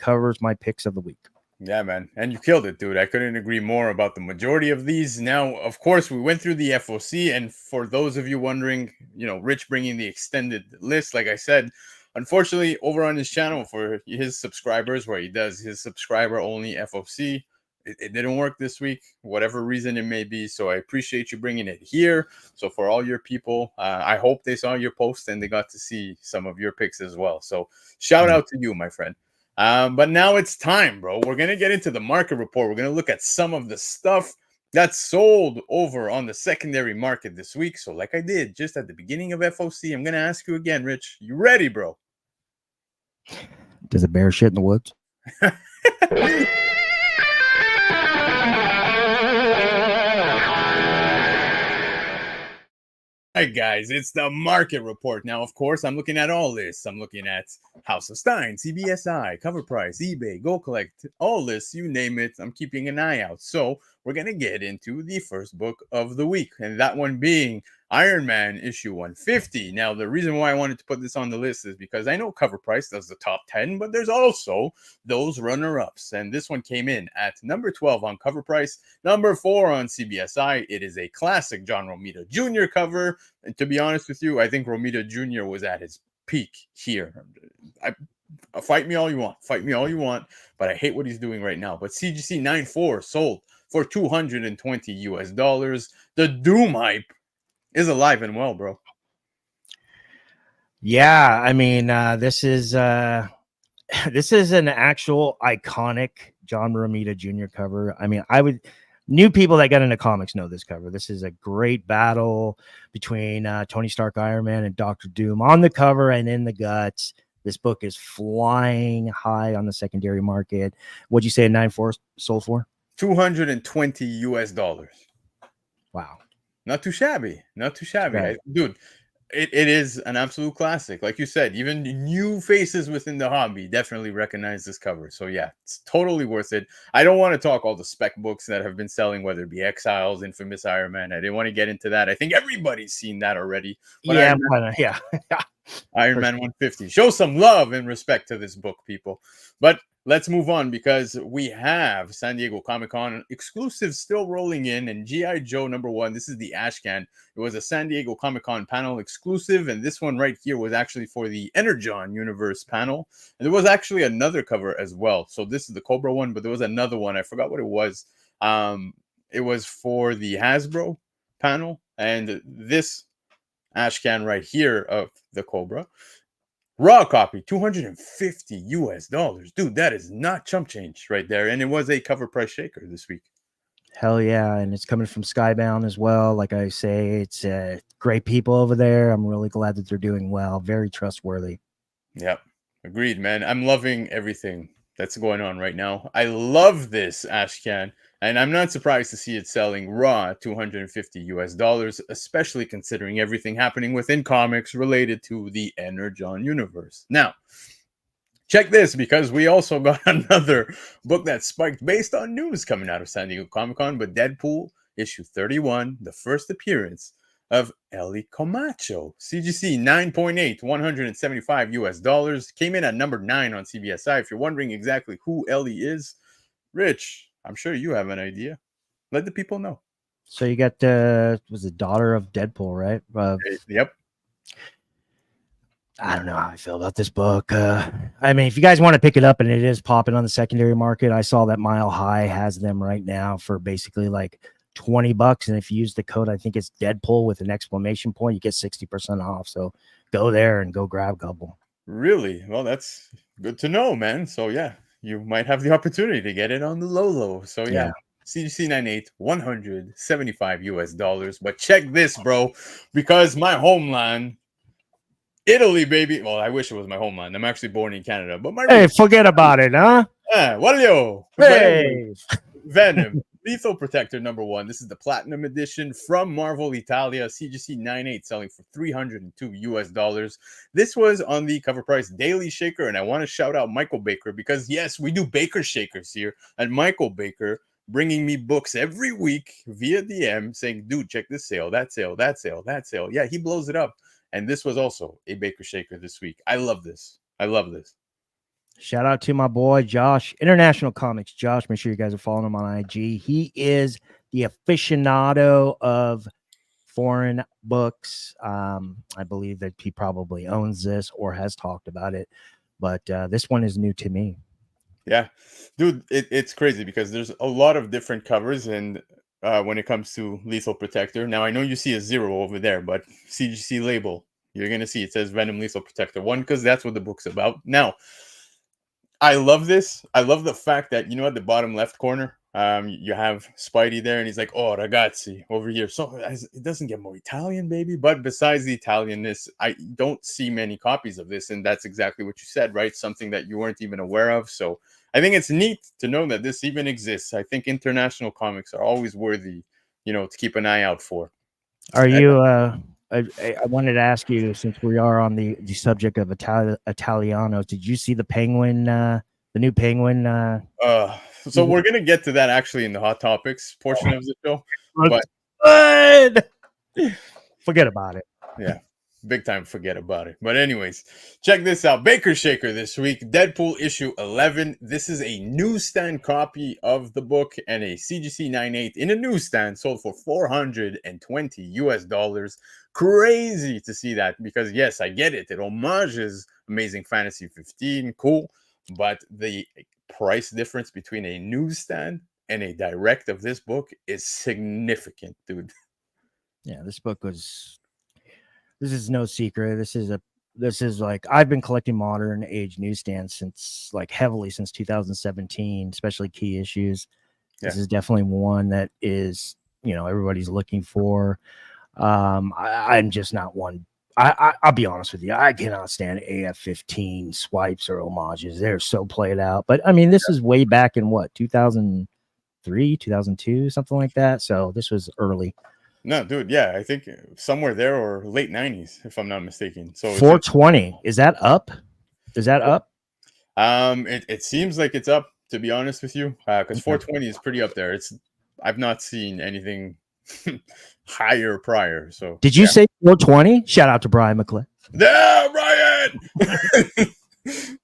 picks of the week. Yeah, man. And you killed it, dude. I couldn't agree more about the majority of these. Now, of course, we went through the FOC. And for those of you wondering, you know, Rich bringing the extended list, like I said, unfortunately, over on his channel for his subscribers, where he does his subscriber only FOC, it didn't work this week, whatever reason it may be. So I appreciate you bringing it here. So for all your people, I hope they saw your post and they got to see some of your picks as well. So shout out to you, my friend. But now it's time, bro. We're going to get into the market report. We're going to look at some of the stuff that's sold over on the secondary market this week. So like I did just at the beginning of FOC, I'm going to ask you again, Rich. You ready, bro? Does a bear shit in the woods? All right, guys, it's the market report. Now, of course, I'm looking at all this. I'm looking at House of Stein, CBSI, Covrprice, eBay, Go Collect, all this, you name it. I'm keeping an eye out. So we're going to get into the first book of the week, and that one being Iron Man issue 150. Now, the reason why I wanted to put this on the list is because I know Covrprice does the top 10, but there's also those runner-ups. And this one came in at number 12 on Covrprice, number 4 on CBSI. It is a classic John Romita Jr. cover. And to be honest with you, I think Romita Jr. was at his peak here. Fight me all you want, but I hate what he's doing right now. But CGC 94 sold for $220 US. The Doom hype is alive and well, bro. Yeah, I mean, this is an actual iconic John Romita Jr. cover. I mean, new people that got into comics know this cover. This is a great battle between Tony Stark, Iron Man, and Dr. Doom on the cover and in the guts. This book is flying high on the secondary market. What'd you say 9.4 sold for? $220 US. Wow. Not too shabby. Right. Dude, it is an absolute classic. Like you said, even new faces within the hobby definitely recognize this cover. So yeah, it's totally worth it. I don't want to talk all the spec books that have been selling, whether it be Exiles, Infamous Iron Man. I didn't want to get into that. I think everybody's seen that already. But Yeah, Iron Man 150. Show some love and respect to this book, people. But let's move on, because we have San Diego Comic-Con exclusives still rolling in, and G.I. Joe #1. This is the Ashcan. It was a San Diego Comic-Con panel exclusive, and this one right here was actually for the Energon Universe panel. And there was actually another cover as well. So this is the Cobra one, but there was another one. I forgot what it was. It was for the Hasbro panel, and this Ashcan right here of the Cobra. Raw copy, $250 US. Dude, that is not chump change right there. And it was a cover price shaker this week. Hell yeah. And it's coming from Skybound as well. Like I say, it's great people over there. I'm really glad that they're doing well. Very trustworthy. Yep. Agreed, man. I'm loving everything that's going on right now. I love this Ashcan, and I'm not surprised to see it selling raw 250 US dollars, especially considering everything happening within comics related to the Energon universe. Now, check this, because we also got another book that spiked based on news coming out of San Diego Comic-Con, but Deadpool issue 31, the first appearance of Ellie Camacho. CGC 9.8, 175 US dollars. Came in at number 9 on CBSI. If you're wondering exactly who Ellie is, Rich, I'm sure you have an idea. Let the people know. So you got was the daughter of Deadpool, right? Yep. I don't know how I feel about this book. I mean, if you guys want to pick it up and it is popping on the secondary market, I saw that Mile High has them right now for basically like $20. And if you use the code, I think it's Deadpool with an exclamation point, you get 60% off. So go there and go grab a couple. Really? Well, that's good to know, man. So yeah, you might have the opportunity to get it on the low. So yeah. CGC 98, 175 US dollars. But check this, bro, because my homeland, Italy, baby. Well, I wish it was my homeland. I'm actually born in Canada, but hey, forget about it, huh? Walio. Hey, Venom. Lethal Protector #1. This is the Platinum Edition from Marvel Italia. CGC 98 selling for 302 US dollars. This was on the Covrprice Daily Shaker, and I want to shout out Michael Baker because, yes, we do Baker Shakers here. And Michael Baker bringing me books every week via DM saying, dude, check this sale, that sale, that sale, that sale. Yeah, he blows it up. And this was also a Baker Shaker this week. I love this. I love this. Shout out to my boy Josh, International Comics. Josh, make sure you guys are following him on IG. He is the aficionado of foreign books. I believe that he probably owns this or has talked about it, but this one is new to me. Yeah, dude, it's crazy because there's a lot of different covers, and when it comes to Lethal Protector, now I know you see a 0 over there, but CGC label, you're gonna see it says Venom Lethal Protector 1 because that's what the book's about. Now, I love this. I love the fact that, you know, at the bottom left corner, you have Spidey there, and he's like, "Oh, ragazzi," over here. So it doesn't get more Italian, baby. But besides the Italianness, I don't see many copies of this, and that's exactly what you said, right? Something that you weren't even aware of. So I think it's neat to know that this even exists. I think international comics are always worthy, you know, to keep an eye out for. Are you? I wanted to ask you, since we are on the subject of Italianos, did you see the Penguin, the new Penguin? So we're gonna get to that actually in the hot topics portion of the show. But good. Forget about it. Yeah, big time forget about it. But anyways, check this out. Baker Shaker this week, Deadpool issue 11. This is a newsstand copy of the book and a CGC 98 in a newsstand sold for 420 US dollars. Crazy to see that because, yes, I get it. It homages Amazing Fantasy 15. Cool. But the price difference between a newsstand and a direct of this book is significant, dude. Yeah, this book was. This is no secret. This is like, I've been collecting modern age newsstands heavily since 2017, especially key issues. Yeah. This is definitely one that is, you know, everybody's looking for. I'm just not one. I'll be honest with you. I cannot stand AF-15 swipes or homages. They're so played out. But I mean, this is way back in what, 2003, 2002, something like that. So this was early. No, dude. Yeah, I think somewhere there or late 90s, if I'm not mistaken. So 420, is that up? Is that up? It seems like it's up, to be honest with you, because 420 is pretty up there. I've not seen anything higher prior. So did you say 420? Shout out to Brian McClay. Yeah, Brian.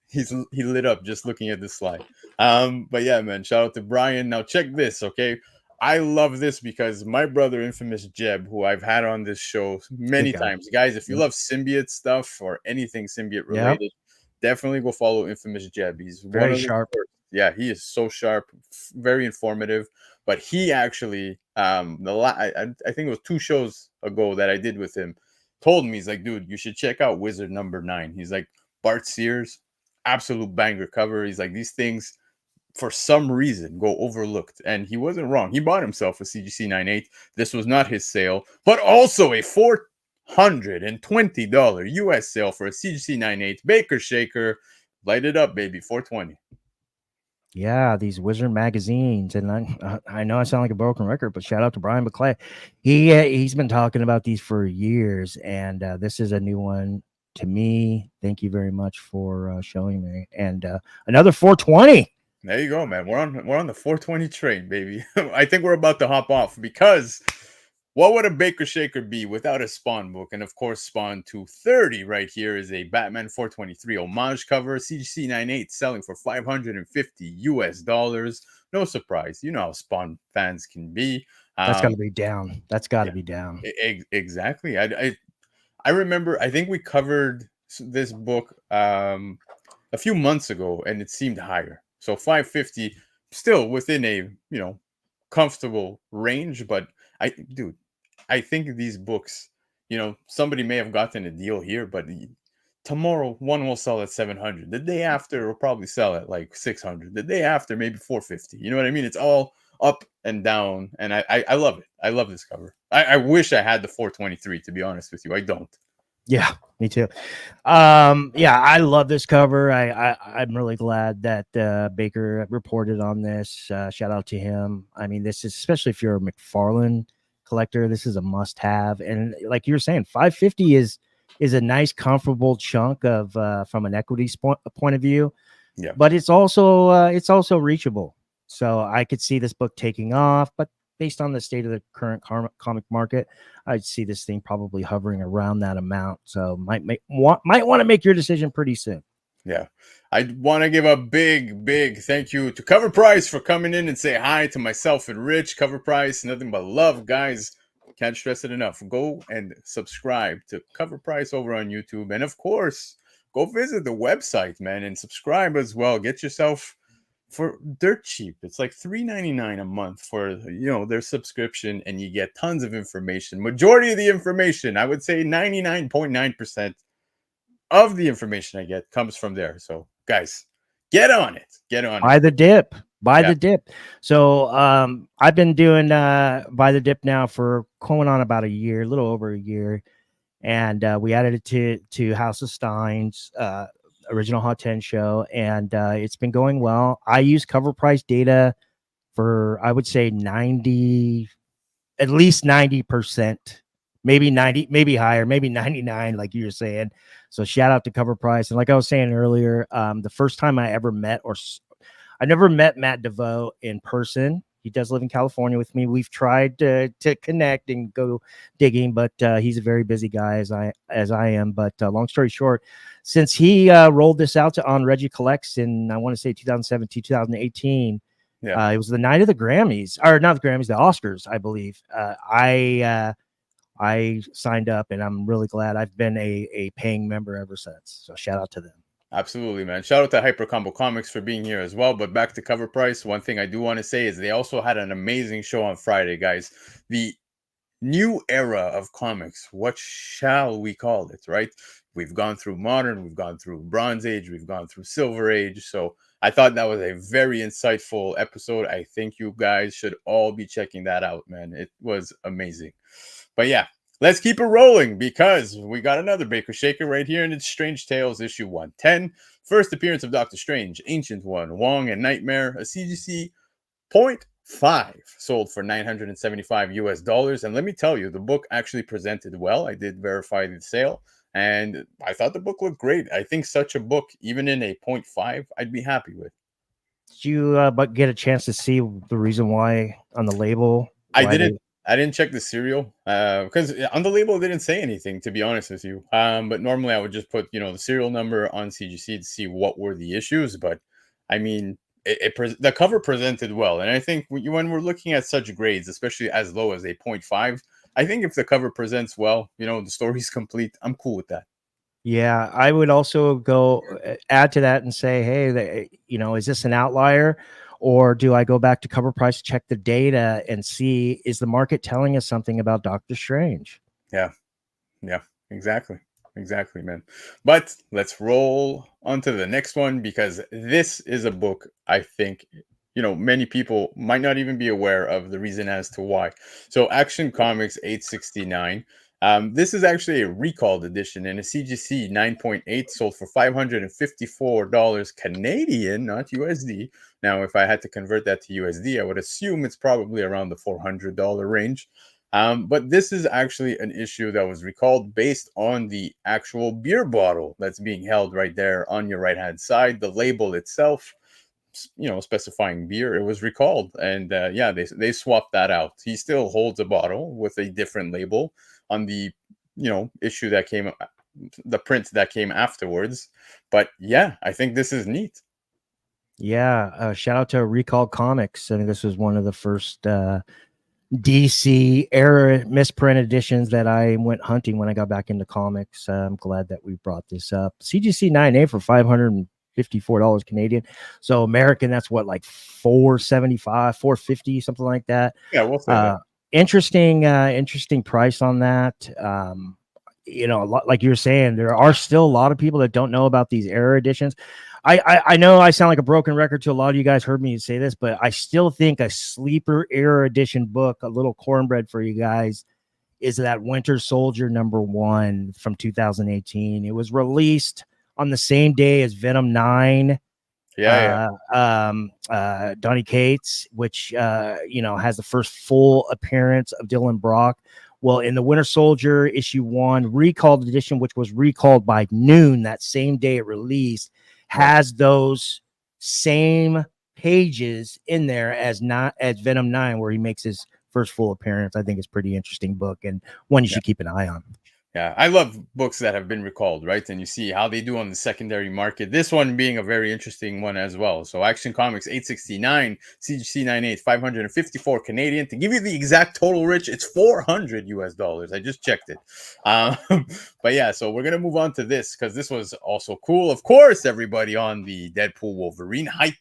He lit up just looking at this slide. But yeah, man, shout out to Brian. Now check this, okay? I love this because my brother, Infamous Jeb, who I've had on this show many times. Guys, if you love symbiote stuff or anything symbiote related, definitely go follow Infamous Jeb. He's very sharp. Yeah, he is so sharp, very informative. But he actually, I think it was 2 shows ago that I did with him, told me, he's like, dude, you should check out Wizard #9. He's like, Bart Sears, absolute banger cover. He's like, these things, for some reason, go overlooked. And he wasn't wrong. He bought himself a CGC 98. This was not his sale, but also a $420 US sale for a CGC 98 Baker Shaker. Light it up, baby. 420. Yeah, these Wizard magazines, and I know I sound like a broken record, but shout out to Brian McClay. He's been talking about these for years, and this is a new one to me. Thank you very much for showing me, and another 420. There you go, man. We're on the 420 train, baby. I think we're about to hop off because what would a Baker Shaker be without a Spawn book? And of course, Spawn 230 right here is a Batman 423 homage cover, CGC 98 selling for $550 US. No surprise, you know how Spawn fans can be. That's got to be down. That's got to be down. Exactly. I remember. I think we covered this book a few months ago, and it seemed higher. So 550, still within a comfortable range. But I think these books, somebody may have gotten a deal here, but tomorrow one will sell at 700. The day after will probably sell at like 600. The day after maybe 450. You know what I mean? It's all up and down, and I love it. I love this cover. I wish I had the 423, to be honest with you. I don't. Yeah, me too. Yeah, I love this cover. I'm really glad that Baker reported on this. Shout out to him. I mean, this is, especially if you're a McFarlane collector, this is a must-have. And like you were saying, 550 is a nice, comfortable chunk of from an equity point of view. Yeah, but it's also reachable. So I could see this book taking off, but based on the state of the current comic market, I'd see this thing probably hovering around that amount. So might want to make your decision pretty soon. Yeah. I want to give a big thank you to Covrprice for coming in and say hi to myself and Rich. Covrprice, nothing but love, guys. Can't stress it enough. Go and subscribe to Covrprice over on YouTube. And of course, go visit the website, man, and subscribe as well. Get yourself for dirt cheap. It's like $3.99 a month for their subscription, and you get tons of information. Majority of the information, I would say 99.9% of the information I get comes from there. So guys, get on it. Buy the dip. The dip. So I've been doing Buy the Dip now for going on about a year, a little over a year, and we added it to House of Stein's original Hot 10 show, and it's been going well. I use Covrprice data for, I would say, at least 90%, maybe 90, maybe higher, maybe 99, like you were saying. So shout out to Covrprice. And like I was saying earlier, the first time I ever met, I never met Matt DeVoe in person. He does live in California with me. We've tried to connect and go digging, but he's a very busy guy as I am. But long story short, since he rolled this out on Reggie Collects in, I want to say 2017, 2018, it was the night of the Grammys, or not the Grammys, the Oscars, I believe. I signed up, and I'm really glad. I've been a paying member ever since. So shout out to them. Absolutely, man. Shout out to Hyper Combo Comics for being here as well. But back to Covrprice, one thing I do want to say is they also had an amazing show on Friday, guys. The new era of comics. What shall we call it, right? We've gone through modern, we've gone through Bronze Age, we've gone through Silver Age. So I thought that was a very insightful episode. I think you guys should all be checking that out, man. It was amazing. But yeah, let's keep it rolling because we got another Baker Shaker right here, and it's Strange Tales issue 110. First appearance of Doctor Strange, Ancient One, Wong, and Nightmare. A CGC 0.5 sold for $975 US. And let me tell you, the book actually presented well. I did verify the sale, and I thought the book looked great. I think such a book, even in a 0.5, I'd be happy with. Did you but get a chance to see the reason why on the label? I didn't check the serial because on the label it didn't say anything, to be honest with you. But normally I would just put the serial number on CGC to see what were the issues. But I mean, the cover presented well, and I think when we're looking at such grades, especially as low as a 0.5, I think if the cover presents well, the story's complete. I'm cool with that. Yeah, I would also go add to that and say, hey, is this an outlier? Or do I go back to Covrprice, check the data, and see, is the market telling us something about Doctor Strange? Yeah, exactly, man. But let's roll on to the next one, because this is a book I think many people might not even be aware of the reason as to why. So Action Comics 869. This is actually a recalled edition, and a CGC 9.8 sold for $554 Canadian, not USD. Now, if I had to convert that to USD, I would assume it's probably around the $400 range. But this is actually an issue that was recalled based on the actual beer bottle that's being held right there on your right hand side. The label itself, specifying beer, it was recalled, and yeah, they swapped that out. He still holds a bottle with a different label on the issue that came, the print that came afterwards. But yeah, I think this is neat. Yeah, shout out to Recall Comics. I think this was one of the first DC era misprint editions that I went hunting when I got back into comics. I'm glad that we brought this up. CGC 9A for $554 Canadian. So American, that's what, like $475, $450, something like that. Yeah, we'll say that. Interesting price on that. A lot, like you were saying, there are still a lot of people that don't know about these era editions. I know I sound like a broken record to a lot of you guys, heard me say this, but I still think a sleeper era edition book, a little cornbread for you guys, is that Winter Soldier #1 from 2018. It was released on the same day as Venom 9. Donny Cates, which has the first full appearance of Dylan Brock. Well, in the Winter Soldier #1 recalled edition, which was recalled by noon that same day it released, has those same pages in there as Venom 9, where he makes his first full appearance. I think it's a pretty interesting book and one you should keep an eye on. Yeah, I love books that have been recalled, right? And you see how they do on the secondary market. This one being a very interesting one as well. So Action Comics 869, CGC 98, 554 Canadian. To give you the exact total, Rich, it's $400 US. I just checked it. But yeah, so we're gonna move on to this because this was also cool. Of course, everybody on the Deadpool Wolverine hype.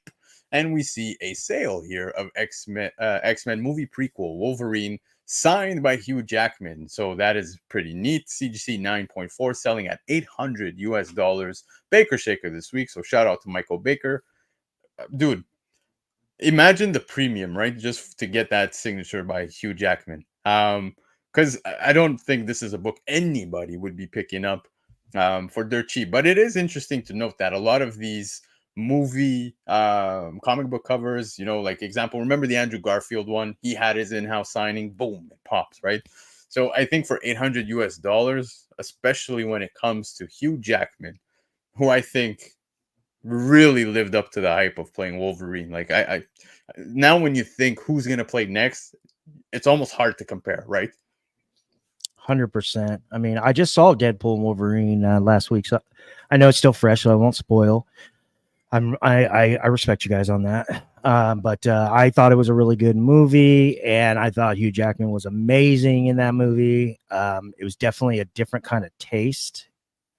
And we see a sale here of X-Men movie prequel Wolverine, signed by Hugh Jackman. So that is pretty neat. CGC 9.4 selling at $800 US. Baker Shaker this week. So shout out to Michael Baker. Dude, imagine the premium, right? Just to get that signature by Hugh Jackman. Because I don't think this is a book anybody would be picking up for dirt cheap. But it is interesting to note that a lot of these movie comic book covers, like example, remember the Andrew Garfield one? He had his in-house signing, boom, it pops, right? So I think for $800 US, especially when it comes to Hugh Jackman, who I think really lived up to the hype of playing Wolverine. Like I now when you think who's gonna play next, it's almost hard to compare, right? 100%. I mean, I just saw Deadpool and Wolverine last week, so I know it's still fresh, so I won't spoil. I respect you guys on that. But I thought it was a really good movie, and I thought Hugh Jackman was amazing in that movie. It was definitely a different kind of taste.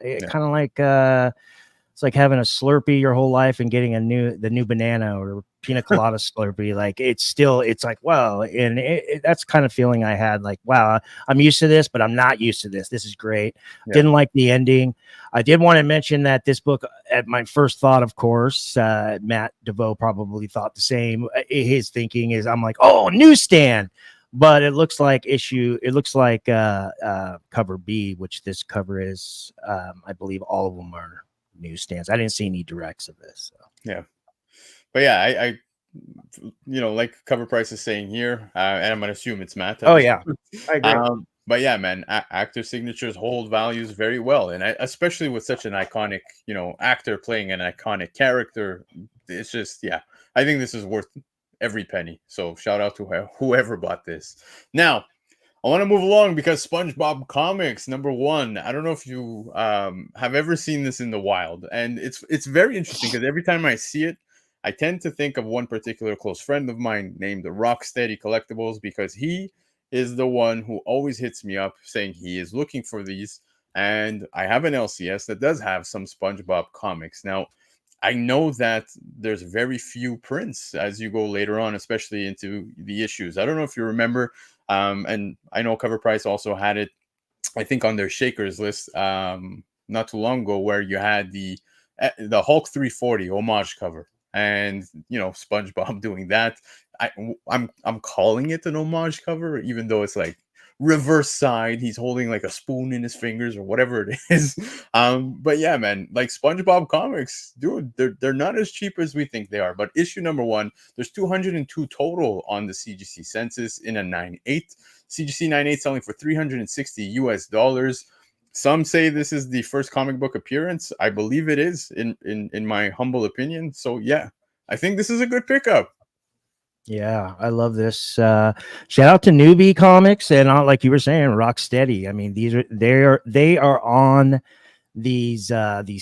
Kind of like it's like having a Slurpee your whole life and getting the new banana or pina colada Slurpee. Like it's like, wow. And that's kind of feeling I had, like, wow, I'm used to this, but I'm not used to this. This is great. Yeah. Didn't like the ending. I did want to mention that this book, at my first thought, of course, Matt DeVoe probably thought the same. His thinking is, I'm like, oh, newsstand. But it looks like cover B, which this cover is. I believe all of them are newsstands. I didn't see any directs of this. So. Yeah. But yeah, I like Covrprice is saying here, and I'm going to assume it's Matt. Oh, yeah. I agree. But yeah, man, actor signatures hold values very well. And especially with such an iconic, actor playing an iconic character, it's just, yeah, I think this is worth every penny. So shout out to whoever bought this. Now, I want to move along because SpongeBob Comics #1. I don't know if you have ever seen this in the wild. And it's very interesting because every time I see it, I tend to think of one particular close friend of mine named Rocksteady Collectibles, because he is the one who always hits me up saying he is looking for these. And I have an LCS that does have some SpongeBob comics. Now, I know that there's very few prints as you go later on, especially into the issues. I don't know if you remember, and I know Covrprice also had it, I think, on their Shakers list not too long ago, where you had the Hulk 340 homage cover. And SpongeBob doing that. I'm calling it an homage cover, even though it's like reverse side. He's holding like a spoon in his fingers or whatever it is. But yeah, man, like SpongeBob comics, dude, they're not as cheap as we think they are. But issue number 1, there's 202 total on the CGC census in a 9.8. CGC 9.8 selling for $360. Some say this is the first comic book appearance. I believe it is, in my humble opinion. So yeah, I think this is a good pickup. Yeah, I love this. Shout out to Newbie Comics and like you were saying, Rocksteady. I mean, they are on these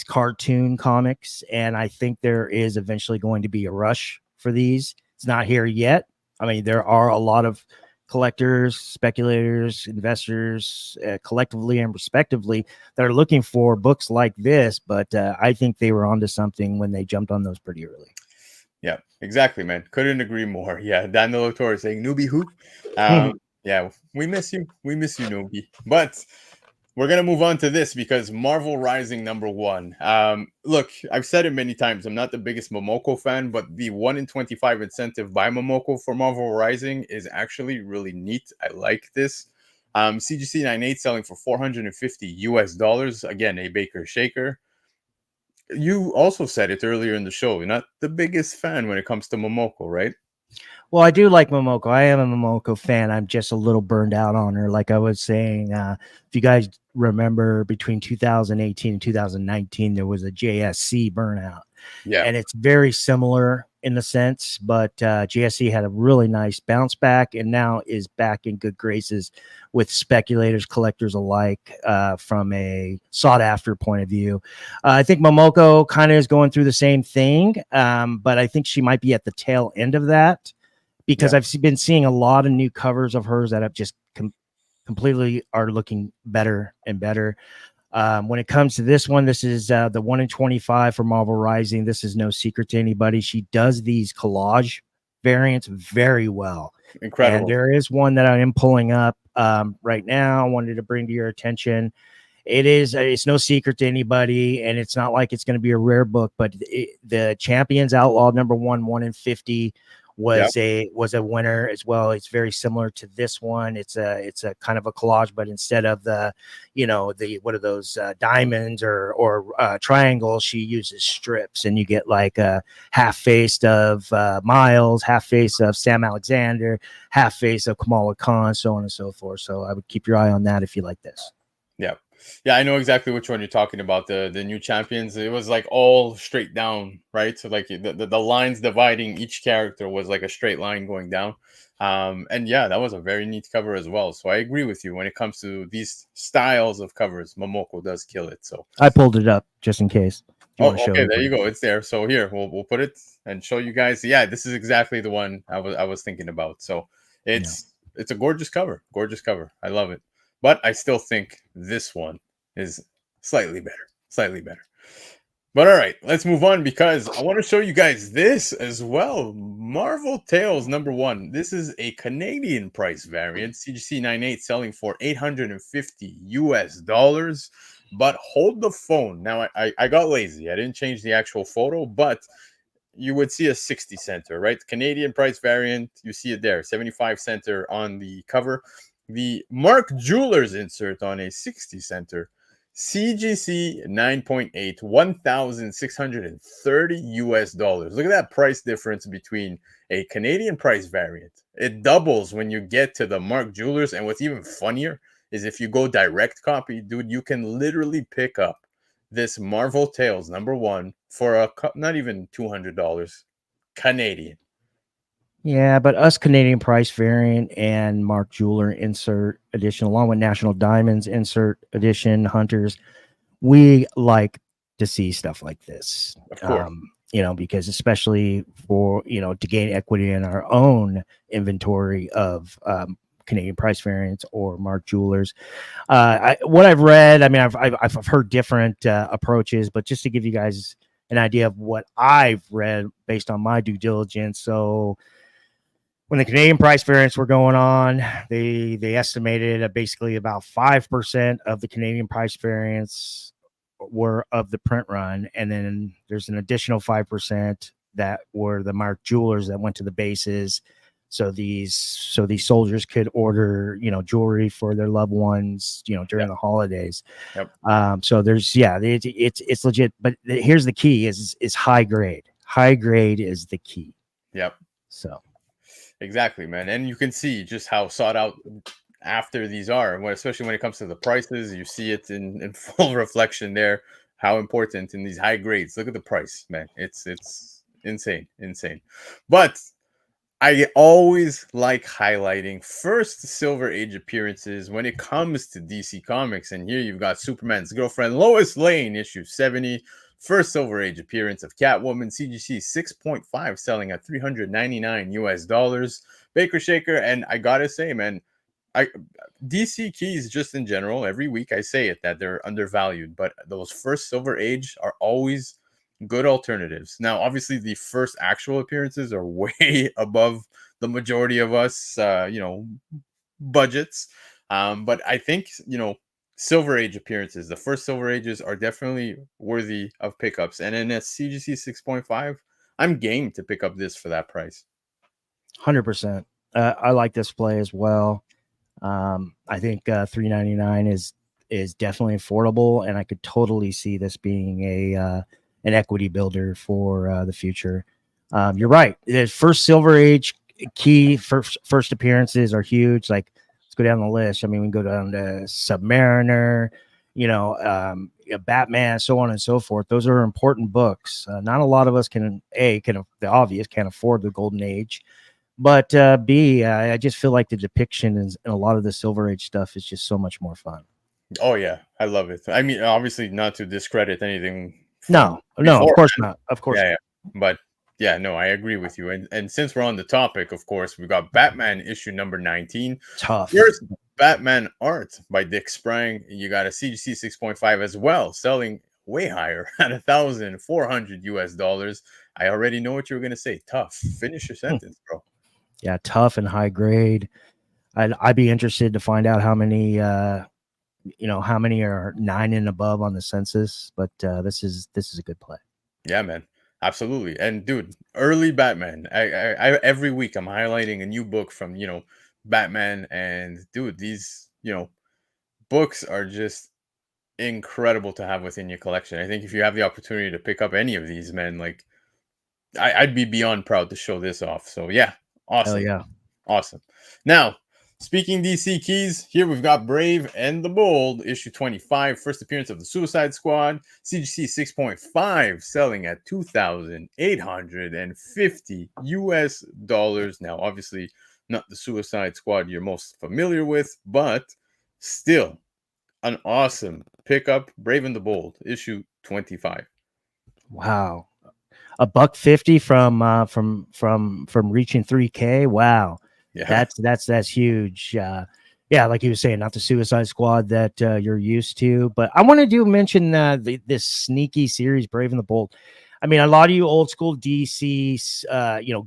cartoon comics, and I think there is eventually going to be a rush for these. It's not here yet. I mean, there are a lot of collectors, speculators, investors, collectively and respectively, that are looking for books like this, but I think they were onto something when they jumped on those pretty early. Yeah, exactly, man. Couldn't agree more. Yeah, Daniel Torres saying, "Newbie who?" Yeah, we miss you. We miss you, Newbie. But we're gonna move on to this because Marvel Rising number 1. Look, I've said it many times. I'm not the biggest Momoko fan, but the 1 in 25 incentive by Momoko for Marvel Rising is actually really neat. I like this. CGC 9.8 selling for $450. Again, a Baker Shaker. You also said it earlier in the show. You're not the biggest fan when it comes to Momoko, right? Well, I do like Momoko. I am a Momoko fan. I'm just a little burned out on her. Like I was saying, if you guys remember, between 2018 and 2019, there was a JSC burnout. Yeah. And it's very similar in the sense, but JSC had a really nice bounce back and now is back in good graces with speculators, collectors alike, from a sought after point of view. I think Momoko kind of is going through the same thing, but I think she might be at the tail end of that, because I've been seeing a lot of new covers of hers that have just completely are looking better and better. When it comes to this one, this is the 1 in 25 for Marvel Rising. This is no secret to anybody. She does these collage variants very well. Incredible. And there is one that I am pulling up right now. I wanted to bring to your attention. It's no secret to anybody, and it's not like it's going to be a rare book, but the Champions Outlaw number 1 in 50 was a winner as well. It's very similar to this one. It's a kind of a collage, but instead of the what are those diamonds or triangles, she uses strips, and you get like a half face of Miles, half face of Sam Alexander, half face of Kamala Khan, so on and so forth. So I would keep your eye on that if you like this. Yeah, I know exactly which one you're talking about. The new Champions. It was like all straight down, right? So like the lines dividing each character was like a straight line going down. And yeah, that was a very neat cover as well. So I agree with you when it comes to these styles of covers. Momoko does kill it. So I pulled it up just in case. Oh, okay, there you go. It's there. So here we'll put it and show you guys. Yeah, this is exactly the one I was thinking about. So it's a gorgeous cover. Gorgeous cover. I love it. But I still think this one is slightly better. Slightly better. But all right, let's move on because I want to show you guys this as well. Marvel Tales number 1. This is a Canadian price variant. CGC 9.8 selling for $850. But hold the phone. Now, I got lazy. I didn't change the actual photo, but you would see a 60 center, right? Canadian price variant. You see it there, 75 center on the cover. The Mark Jewelers insert on a 60 center. CGC 9.8, $1,630. Look at that price difference between a Canadian price variant. It doubles when you get to the Mark Jewelers. And what's even funnier is if you go direct copy, dude, you can literally pick up this Marvel Tales number 1 for not even $200 Canadian. Yeah, but us Canadian price variant and Mark Jeweler insert edition, along with National Diamonds insert edition hunters, we like to see stuff like this. Of course. Because especially for, to gain equity in our own inventory of Canadian price variants or Mark Jewelers. What I've read, I mean, I've heard different approaches, but just to give you guys an idea of what I've read based on my due diligence. So when the Canadian price variants were going on, they estimated basically about 5% of the Canadian price variants were of the print run. And then there's an additional 5% that were the Mark Jewelers that went to the bases. So these soldiers could order, jewelry for their loved ones, during the holidays. Yep. So there's, it's legit. But here's the key: is high grade. High grade is the key. Yep. So exactly, man, and you can see just how sought out after these are, especially when it comes to the prices. You see it in full reflection there. How important in these high grades. Look at the price, man. It's insane. But I always like highlighting first Silver Age appearances when it comes to DC Comics. And here you've got Superman's girlfriend, Lois Lane, issue 70. First Silver Age appearance of Catwoman, CGC 6.5, selling at $399 US. Baker Shaker, and I gotta say, man, DC keys just in general, every week I say it that they're undervalued, but those first Silver Age are always good alternatives. Now, obviously, the first actual appearances are way above the majority of us, budgets. But I think, Silver Age appearances, the first Silver Ages are definitely worthy of pickups. And in a CGC 6.5, I'm game to pick up this for that price. 100%. I like this play as well. I think $399 is definitely affordable, and I could totally see this being an equity builder for the future. You're right. The first Silver Age key first appearances are huge. Like, let's go down the list. I mean, we can go down to Submariner, Batman, so on and so forth. Those are important books. Not a lot of us can't afford the Golden Age. But B, I just feel like the depiction in a lot of the Silver Age stuff is just so much more fun. Oh yeah, I love it. I mean, obviously not to discredit anything. No, of course not. Of course, yeah. But yeah, no, I agree with you. And since we're on the topic, of course, we've got Batman issue number 19. Tough. First Batman art by Dick Sprang. You got a CGC 6.5 as well, selling way higher at $1,400 US. I already know what you were gonna say. Tough. Finish your sentence, bro. Yeah, tough and high grade. I'd be interested to find out how many are 9 and above on the census. But this is a good play. Yeah, man, absolutely. And dude, early Batman. I every week I'm highlighting a new book from Batman, and dude, these books are just incredible to have within your collection. I think if you have the opportunity to pick up any of these, man, like I'd be beyond proud to show this off. So yeah. Awesome. Hell yeah. Awesome. Now, speaking DC keys, here we've got Brave and the Bold, issue 25, first appearance of the Suicide Squad, CGC 6.5, selling at $2,850 US. Now, obviously, not the Suicide Squad you're most familiar with, but still an awesome pickup. Brave and the Bold, issue 25. Wow. $150 from reaching 3K. Wow. Yeah. That's huge. Yeah, like you were saying, not the Suicide Squad that you're used to, but I want to mention this sneaky series, Brave and the Bold. I mean, a lot of you old school DC,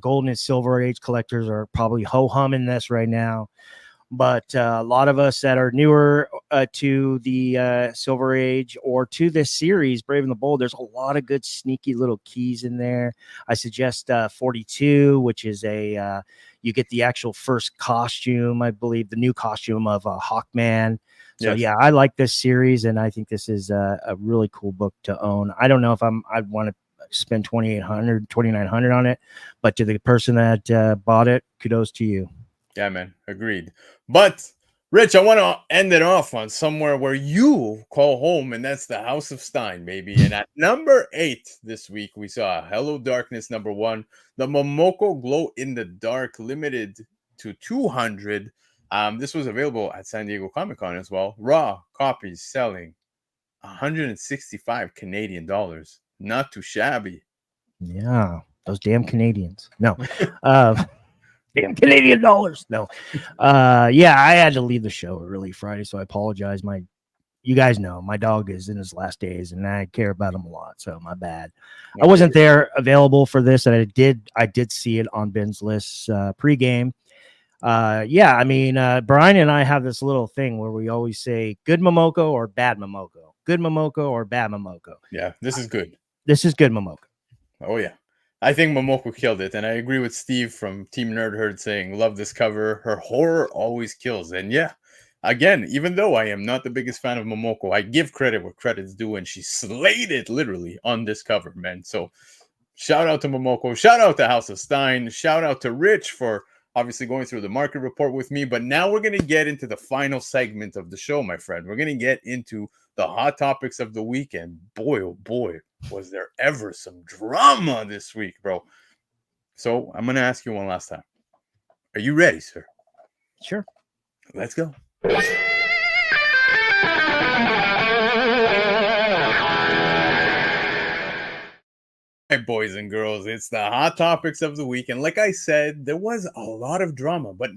Golden and Silver Age collectors are probably ho-humming this right now. But a lot of us that are newer to the Silver Age or to this series, Brave and the Bold, there's a lot of good sneaky little keys in there. I suggest 42, which is you get the actual first costume, I believe, the new costume of Hawkman. So Yes. yeah, I like this series, and I think this is a really cool book to own. I don't know if I'd want to spend $2,900 on it, but to the person that bought it, kudos to you. Yeah, man. Agreed. But, Rich, I want to end it off on somewhere where you call home, and that's the House of Stein, baby. And at number 8 this week, we saw Hello Darkness number 1, the Momoko Glow in the Dark, limited to 200. This was available at San Diego Comic-Con as well. Raw copies selling 165 Canadian dollars. Not too shabby. Yeah, those damn Canadians. No. Damn Canadian dollars. No. Yeah, I had to leave the show early Friday, so I apologize. You guys know my dog is in his last days, and I care about him a lot, so my bad. I wasn't there available for this, and I did see it on Ben's list pregame. Yeah, I mean, Brian and I have this little thing where we always say good Momoko or bad Momoko. Good Momoko or bad Momoko. Yeah, this is good. This is good Momoko. Oh, yeah. I think Momoko killed it, and I agree with Steve from Team Nerd Herd saying, "Love this cover. Her horror always kills." And yeah, again, even though I am not the biggest fan of Momoko, I give credit where credit's due, and she slayed it literally on this cover, man. So shout out to Momoko, shout out to House of Stein, shout out to Rich for obviously going through the market report with me. But now we're gonna get into the final segment of the show, my friend. We're gonna get into the hot topics of the week, and boy, oh boy, was there ever some drama this week, bro. So I'm going to ask you one last time. Are you ready, sir? Sure. Let's go. Hey, boys and girls, it's the hot topics of the week. And like I said, there was a lot of drama, but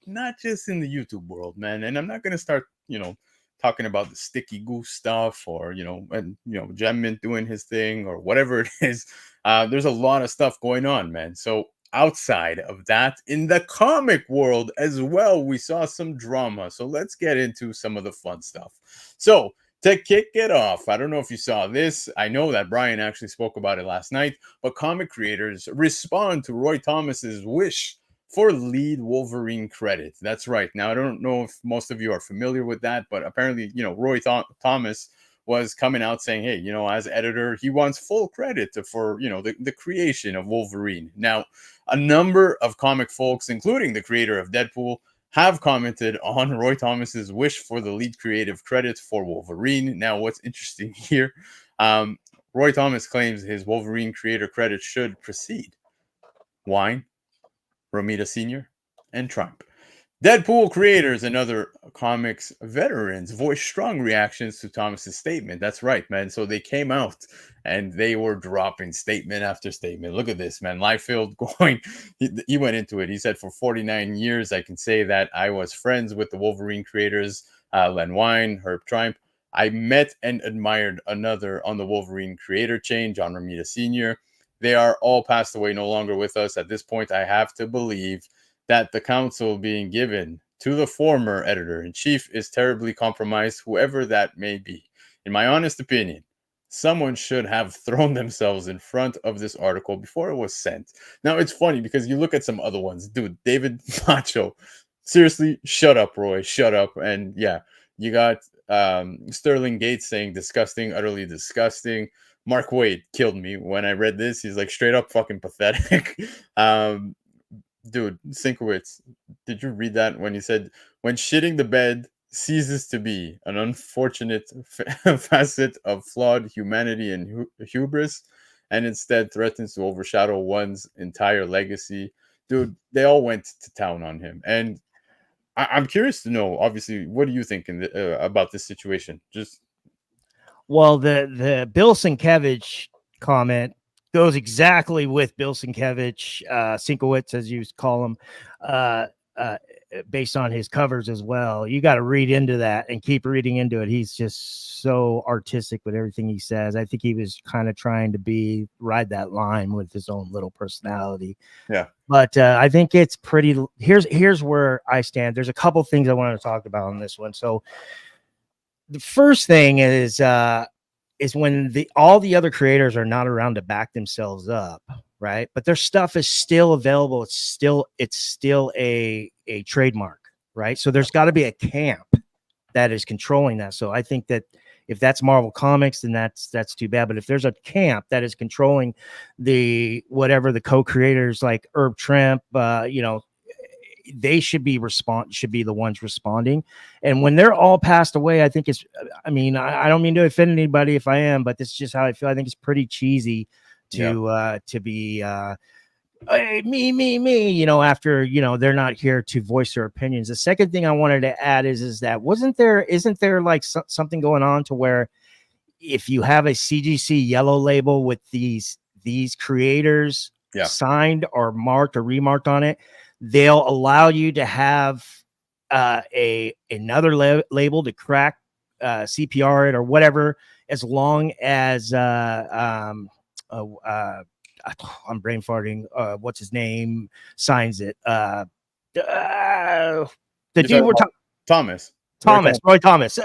not just in the YouTube world, man. And I'm not going to start, talking about the sticky goose stuff or, Gemmint doing his thing or whatever it is. There's a lot of stuff going on, man. So outside of that, in the comic world as well, we saw some drama. So let's get into some of the fun stuff. So to kick it off, I don't know if you saw this. I know that Brian actually spoke about it last night, but comic creators respond to Roy Thomas's wish for lead Wolverine credit. That's right. Now, I don't know if most of you are familiar with that, but apparently, Roy Thomas was coming out saying, hey, as editor, he wants full credit for, the creation of Wolverine. Now, a number of comic folks, including the creator of Deadpool, have commented on Roy Thomas's wish for the lead creative credit for Wolverine. Now, what's interesting here, Roy Thomas claims his Wolverine creator credit should precede Wine, Romita Sr., and Trump. Deadpool creators and other comics veterans voiced strong reactions to Thomas's statement. That's right, man. So they came out and they were dropping statement after statement. Look at this, man. Liefeld going, he went into it. He said, for 49 years, I can say that I was friends with the Wolverine creators, Len Wein, Herb Trimpe. I met and admired another on the Wolverine creator chain, John Romita Sr. They are all passed away, no longer with us. At this point, I have to believe that the counsel being given to the former editor-in-chief is terribly compromised, whoever that may be. In my honest opinion, someone should have thrown themselves in front of this article before it was sent. Now, it's funny because you look at some other ones. Dude, David Macho. Seriously, shut up, Roy. Shut up. And yeah, you got Sterling Gates saying disgusting, utterly disgusting. Mark Waid killed me when I read this. He's like straight up fucking pathetic. Dude, Sinkowitz, did you read that when he said, when shitting the bed ceases to be an unfortunate facet of flawed humanity and hubris, and instead threatens to overshadow one's entire legacy? Dude, they all went to town on him. And I'm curious to know, obviously, what do you think about this situation? Well, the Bill Sienkiewicz comment goes exactly with Bill Sienkiewicz, Sinkowitz, as you call him, based on his covers as well. You got to read into that and keep reading into it. He's just so artistic with everything he says. I think he was kind of trying to ride that line with his own little personality. Yeah. But I think it's pretty. Here's where I stand. There's a couple things I wanted to talk about on this one. So the first thing is when all the other creators are not around to back themselves up, right? But their stuff is still available. It's still a trademark, right? So there's got to be a camp that is controlling that. So I think that if that's Marvel Comics, then that's too bad. But if there's a camp that is controlling the co-creators like Herb Trimpe, they should be the ones responding. And when they're all passed away, I think I don't mean to offend anybody if I am, but this is just how I feel. I think it's pretty cheesy to be hey, me, after, they're not here to voice their opinions. The second thing I wanted to add is that isn't there like something going on to where if you have a CGC yellow label with these creators signed or marked or remarked on it, they'll allow you to have another label to crack CPR it or whatever, as long as I'm brain farting. What's his name signs it? The dude we're Thomas. Roy Thomas.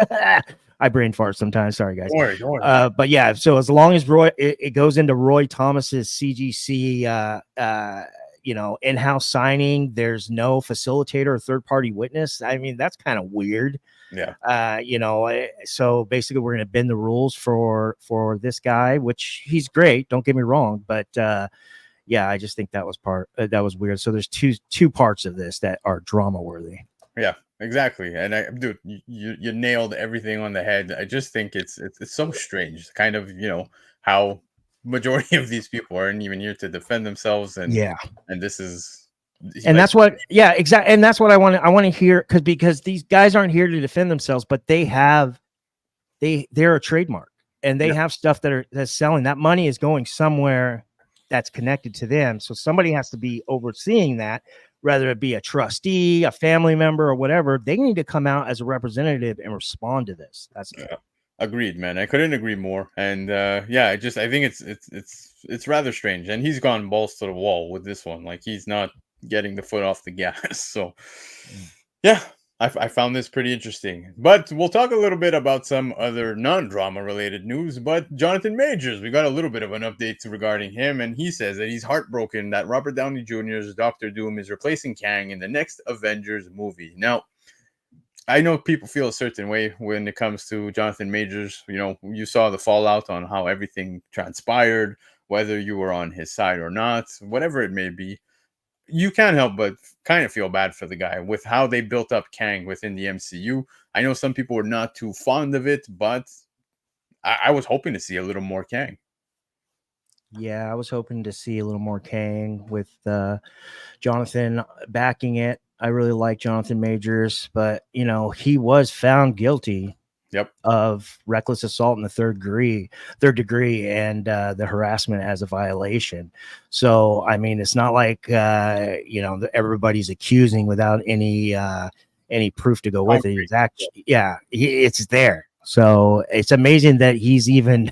I brain fart sometimes. Sorry, guys. Don't worry, don't worry. But yeah, so as long as it goes into Roy Thomas's CGC, in-house signing, there's no facilitator or third-party witness. I mean, that's kind of weird. Yeah. So basically, we're going to bend the rules for this guy, which he's great. Don't get me wrong, but yeah, I just think that was weird. So there's two parts of this that are drama worthy. Yeah, exactly. And dude, you nailed everything on the head. I just think it's so strange, kind of, how majority of these people aren't even here to defend themselves, and this is, and that's what, exactly, and that's what I want to hear, because these guys aren't here to defend themselves, but they're a trademark, and they have stuff that's selling. That money is going somewhere that's connected to them, so somebody has to be overseeing that. Whether it be a trustee, a family member, or whatever, they need to come out as a representative and respond to this. That's agreed, man. I couldn't agree more. And I think it's rather strange. And he's gone balls to the wall with this one. Like, he's not getting the foot off the gas. So yeah, I found this pretty interesting. But we'll talk a little bit about some other non-drama related news. But Jonathan Majors, we got a little bit of an update regarding him, and he says that he's heartbroken that Robert Downey Jr.'s Doctor Doom is replacing Kang in the next Avengers movie. Now, I know people feel a certain way when it comes to Jonathan Majors. You saw the fallout on how everything transpired, whether you were on his side or not, whatever it may be. You can't help but kind of feel bad for the guy with how they built up Kang within the MCU. I know some people were not too fond of it, but I was hoping to see a little more Kang. Yeah, I was hoping to see a little more Kang with Jonathan backing it. I really like Jonathan Majors, but he was found guilty of reckless assault in the third degree, and the harassment as a violation. So I mean, it's not like everybody's accusing without any proof to go with it. It's actually, it's there. So it's amazing that he's even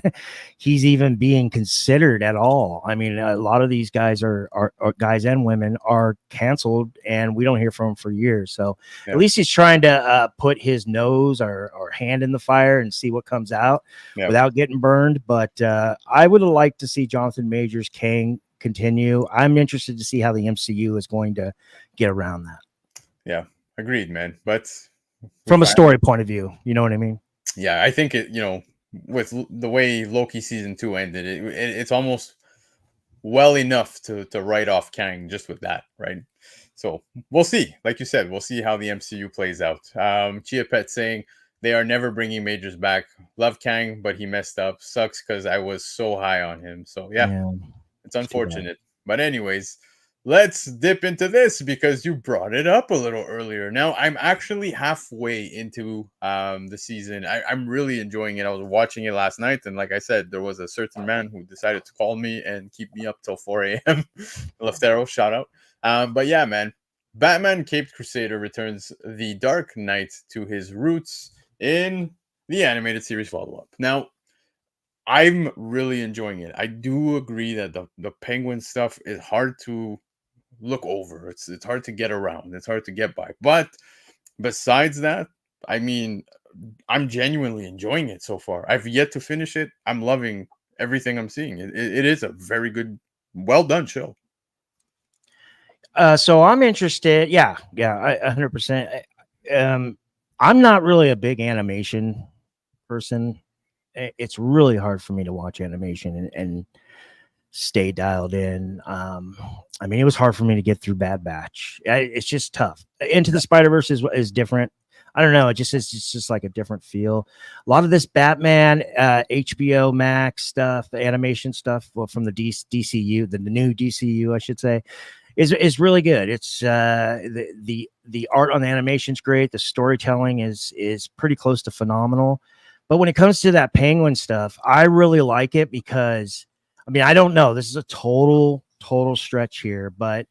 being considered at all. I mean, a lot of these guys are guys and women are canceled, and we don't hear from him for years. So at least he's trying to put his nose or hand in the fire and see what comes out without getting burned. But I would have liked to see Jonathan Majors Kang continue. I'm interested to see how the MCU is going to get around that. Yeah, agreed, man. But from a story point of view, you know what I mean? Yeah, I think with the way Loki season 2 ended, it's almost well enough to write off Kang just with that, right? So we'll see. Like you said, we'll see how the MCU plays out. Chia Pet saying they are never bringing Majors back. Love Kang, but he messed up. Sucks because I was so high on him. So yeah. It's unfortunate. But anyways, let's dip into this because you brought it up a little earlier. Now, I'm actually halfway into the season. I'm really enjoying it. I was watching it last night, and like I said, there was a certain man who decided to call me and keep me up till 4 a.m. Leftero, shout out. But yeah, man, Batman Caped Crusader returns the Dark Knight to his roots in the animated series follow-up. Now, I'm really enjoying it. I do agree that the Penguin stuff is hard to look over. It's hard to get around. It's hard to get by. But besides that, I mean, I'm genuinely enjoying it so far. I've yet to finish it. I'm loving everything I'm seeing. It is a very good, well done show. So I'm interested. Yeah, 100%. I'm not really a big animation person. It's really hard for me to watch animation and stay dialed in. I mean, it was hard for me to get through Bad Batch. It's just tough. Into the Spider-Verse is different. I don't know. It's just like a different feel. A lot of this Batman, HBO Max stuff, the animation stuff, from the DCU, the new DCU, I should say, is really good. It's the art on the animation's great. The storytelling is pretty close to phenomenal. But when it comes to that Penguin stuff, I really like it because, I mean, I don't know. This is a total stretch here, but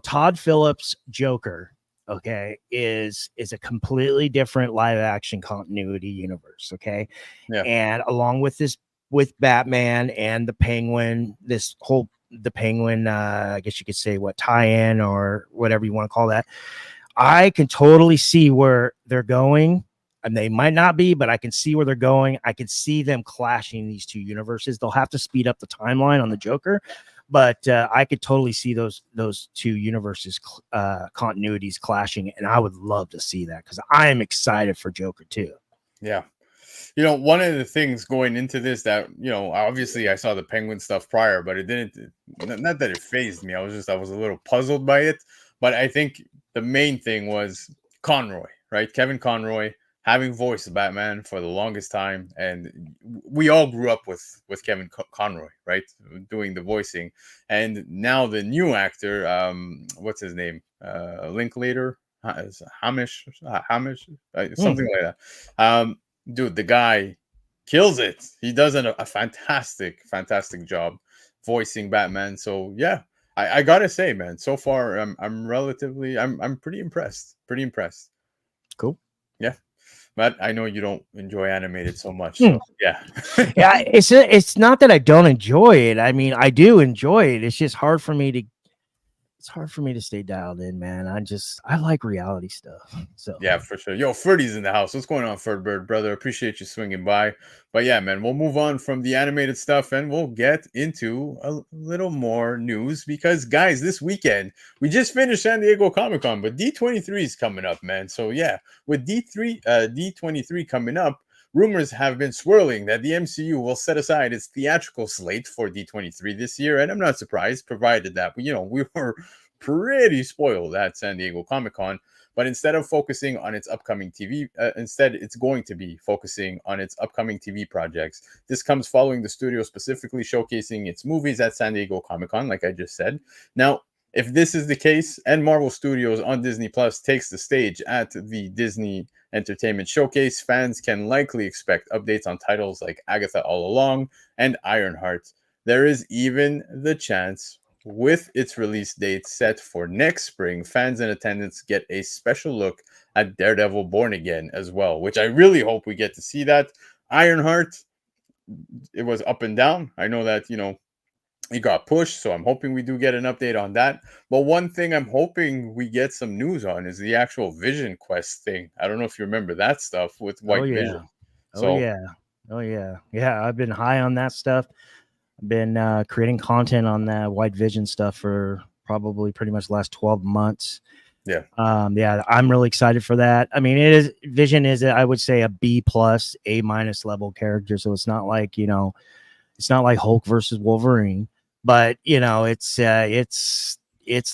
Todd Phillips' Joker, okay, is a completely different live action continuity universe, okay? Yeah. And along with Batman and the Penguin, the Penguin, I guess you could say tie-in or whatever you want to call that. I can totally see where they're going. and they might not be, but I can see where they're going. I can see them clashing these two universes. They'll have to speed up the timeline on the Joker, but I could totally see those two universes continuities clashing, and I would love to see that because I am excited for Joker too. Yeah. One of the things going into this that, obviously I saw the Penguin stuff prior, but it didn't, not that it fazed me. I was a little puzzled by it. But I think the main thing was Conroy, right? Kevin Conroy having voiced Batman for the longest time. And we all grew up with Kevin Conroy, right? Doing the voicing. And now the new actor, what's his name? Linklater? Hamish, something like that. Dude, the guy kills it. He does a fantastic job voicing Batman. So yeah, I gotta say, man, so far I'm pretty impressed. Cool. Yeah, but I know you don't enjoy animated so much. So yeah, yeah. It's not that I don't enjoy it. I mean, I do enjoy it. It's just hard for me to. It's hard for me to stay dialed in, man. I like reality stuff. So yeah, for sure. Yo, Ferdy's in the house. What's going on, Ferdbird, brother? Appreciate you swinging by. But yeah, man, we'll move on from the animated stuff and we'll get into a little more news because, guys, this weekend we just finished San Diego Comic-Con, but D-23 is coming up, man. So yeah, with D23 coming up, rumors have been swirling that the MCU will set aside its theatrical slate for D23 this year, and I'm not surprised, provided that we were pretty spoiled at San Diego Comic-Con. But instead of focusing on its upcoming TV, instead it's going to be focusing on its upcoming TV projects. This comes following the studio specifically showcasing its movies at San Diego Comic-Con, like I just said. Now, if this is the case, and Marvel Studios on Disney Plus takes the stage at the Disney Entertainment Showcase, fans can likely expect updates on titles like Agatha All Along and Ironheart. There is even the chance, with its release date set for next spring, fans in attendance get a special look at Daredevil Born Again as well, which I really hope we get to see that. Ironheart, it was up and down. I know that, it got pushed, so I'm hoping we do get an update on that. But one thing I'm hoping we get some news on is the actual Vision Quest thing. I don't know if you remember that stuff with White Vision. Oh yeah. I've been high on that stuff. I've been creating content on that White Vision stuff for probably pretty much the last 12 months. Yeah. I'm really excited for that. I mean, Vision is, I would say, a B+, A- level character. So it's not like, it's not like Hulk versus Wolverine. But it's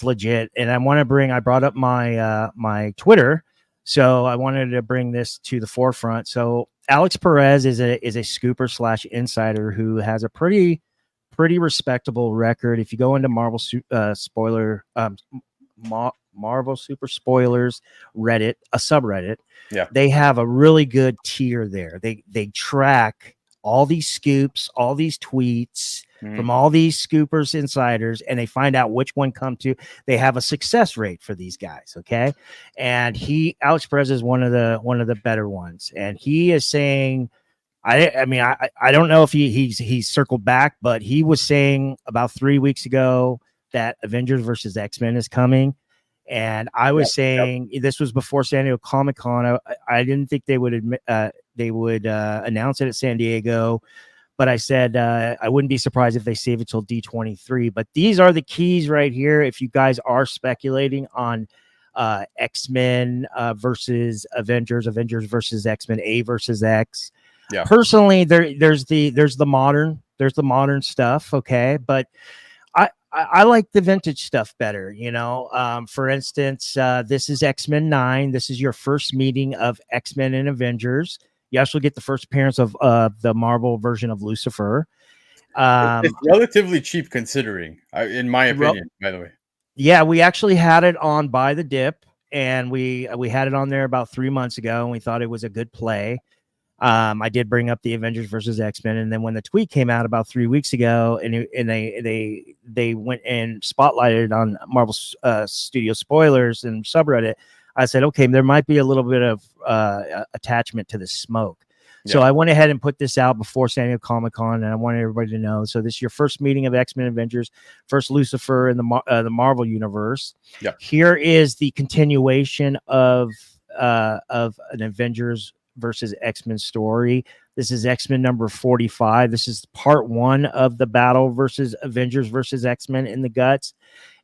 legit, and I brought up my Twitter, so I wanted to bring this to the forefront. So Alex Perez is a scooper / insider who has a pretty respectable record. If you go into Marvel Super Spoilers Reddit, a subreddit, yeah, they have a really good tier there. They track all these scoops, all these tweets from all these scoopers, insiders, and they find out which one come to. They have a success rate for these guys, okay? And Alex Perez is one of the better ones, and he is saying, I mean, I don't know if he's circled back, but he was saying about 3 weeks ago that Avengers versus X-Men is coming. And I was saying this was before San Diego Comic-Con. I didn't think they would announce it at San Diego, but I said I wouldn't be surprised if they save it till D23. But these are the keys right here. If you guys are speculating on X-Men versus Avengers versus X-Men, A versus X. Yeah. Personally, there's the modern stuff, okay, but I like the vintage stuff better, For instance, this is X-Men 9. This is your first meeting of X-Men and Avengers. You actually get the first appearance of the Marvel version of Lucifer. It's relatively cheap considering, in my opinion, by the way. Yeah, we actually had it on Buy the Dip, and we had it on there about 3 months ago, and we thought it was a good play. I did bring up the Avengers versus X-Men, and then when the tweet came out about 3 weeks ago, and they went and spotlighted on Marvel Studio Spoilers and subreddit, I said, okay, there might be a little bit of attachment to the smoke. Yeah. So I went ahead and put this out before San Diego Comic-Con, and I wanted everybody to know. So this is your first meeting of X-Men Avengers, first Lucifer in the Marvel universe. Yeah. Here is the continuation of an Avengers versus X-Men story. This is X-Men number 45. This is part 1 of the battle versus Avengers versus X-Men in the guts.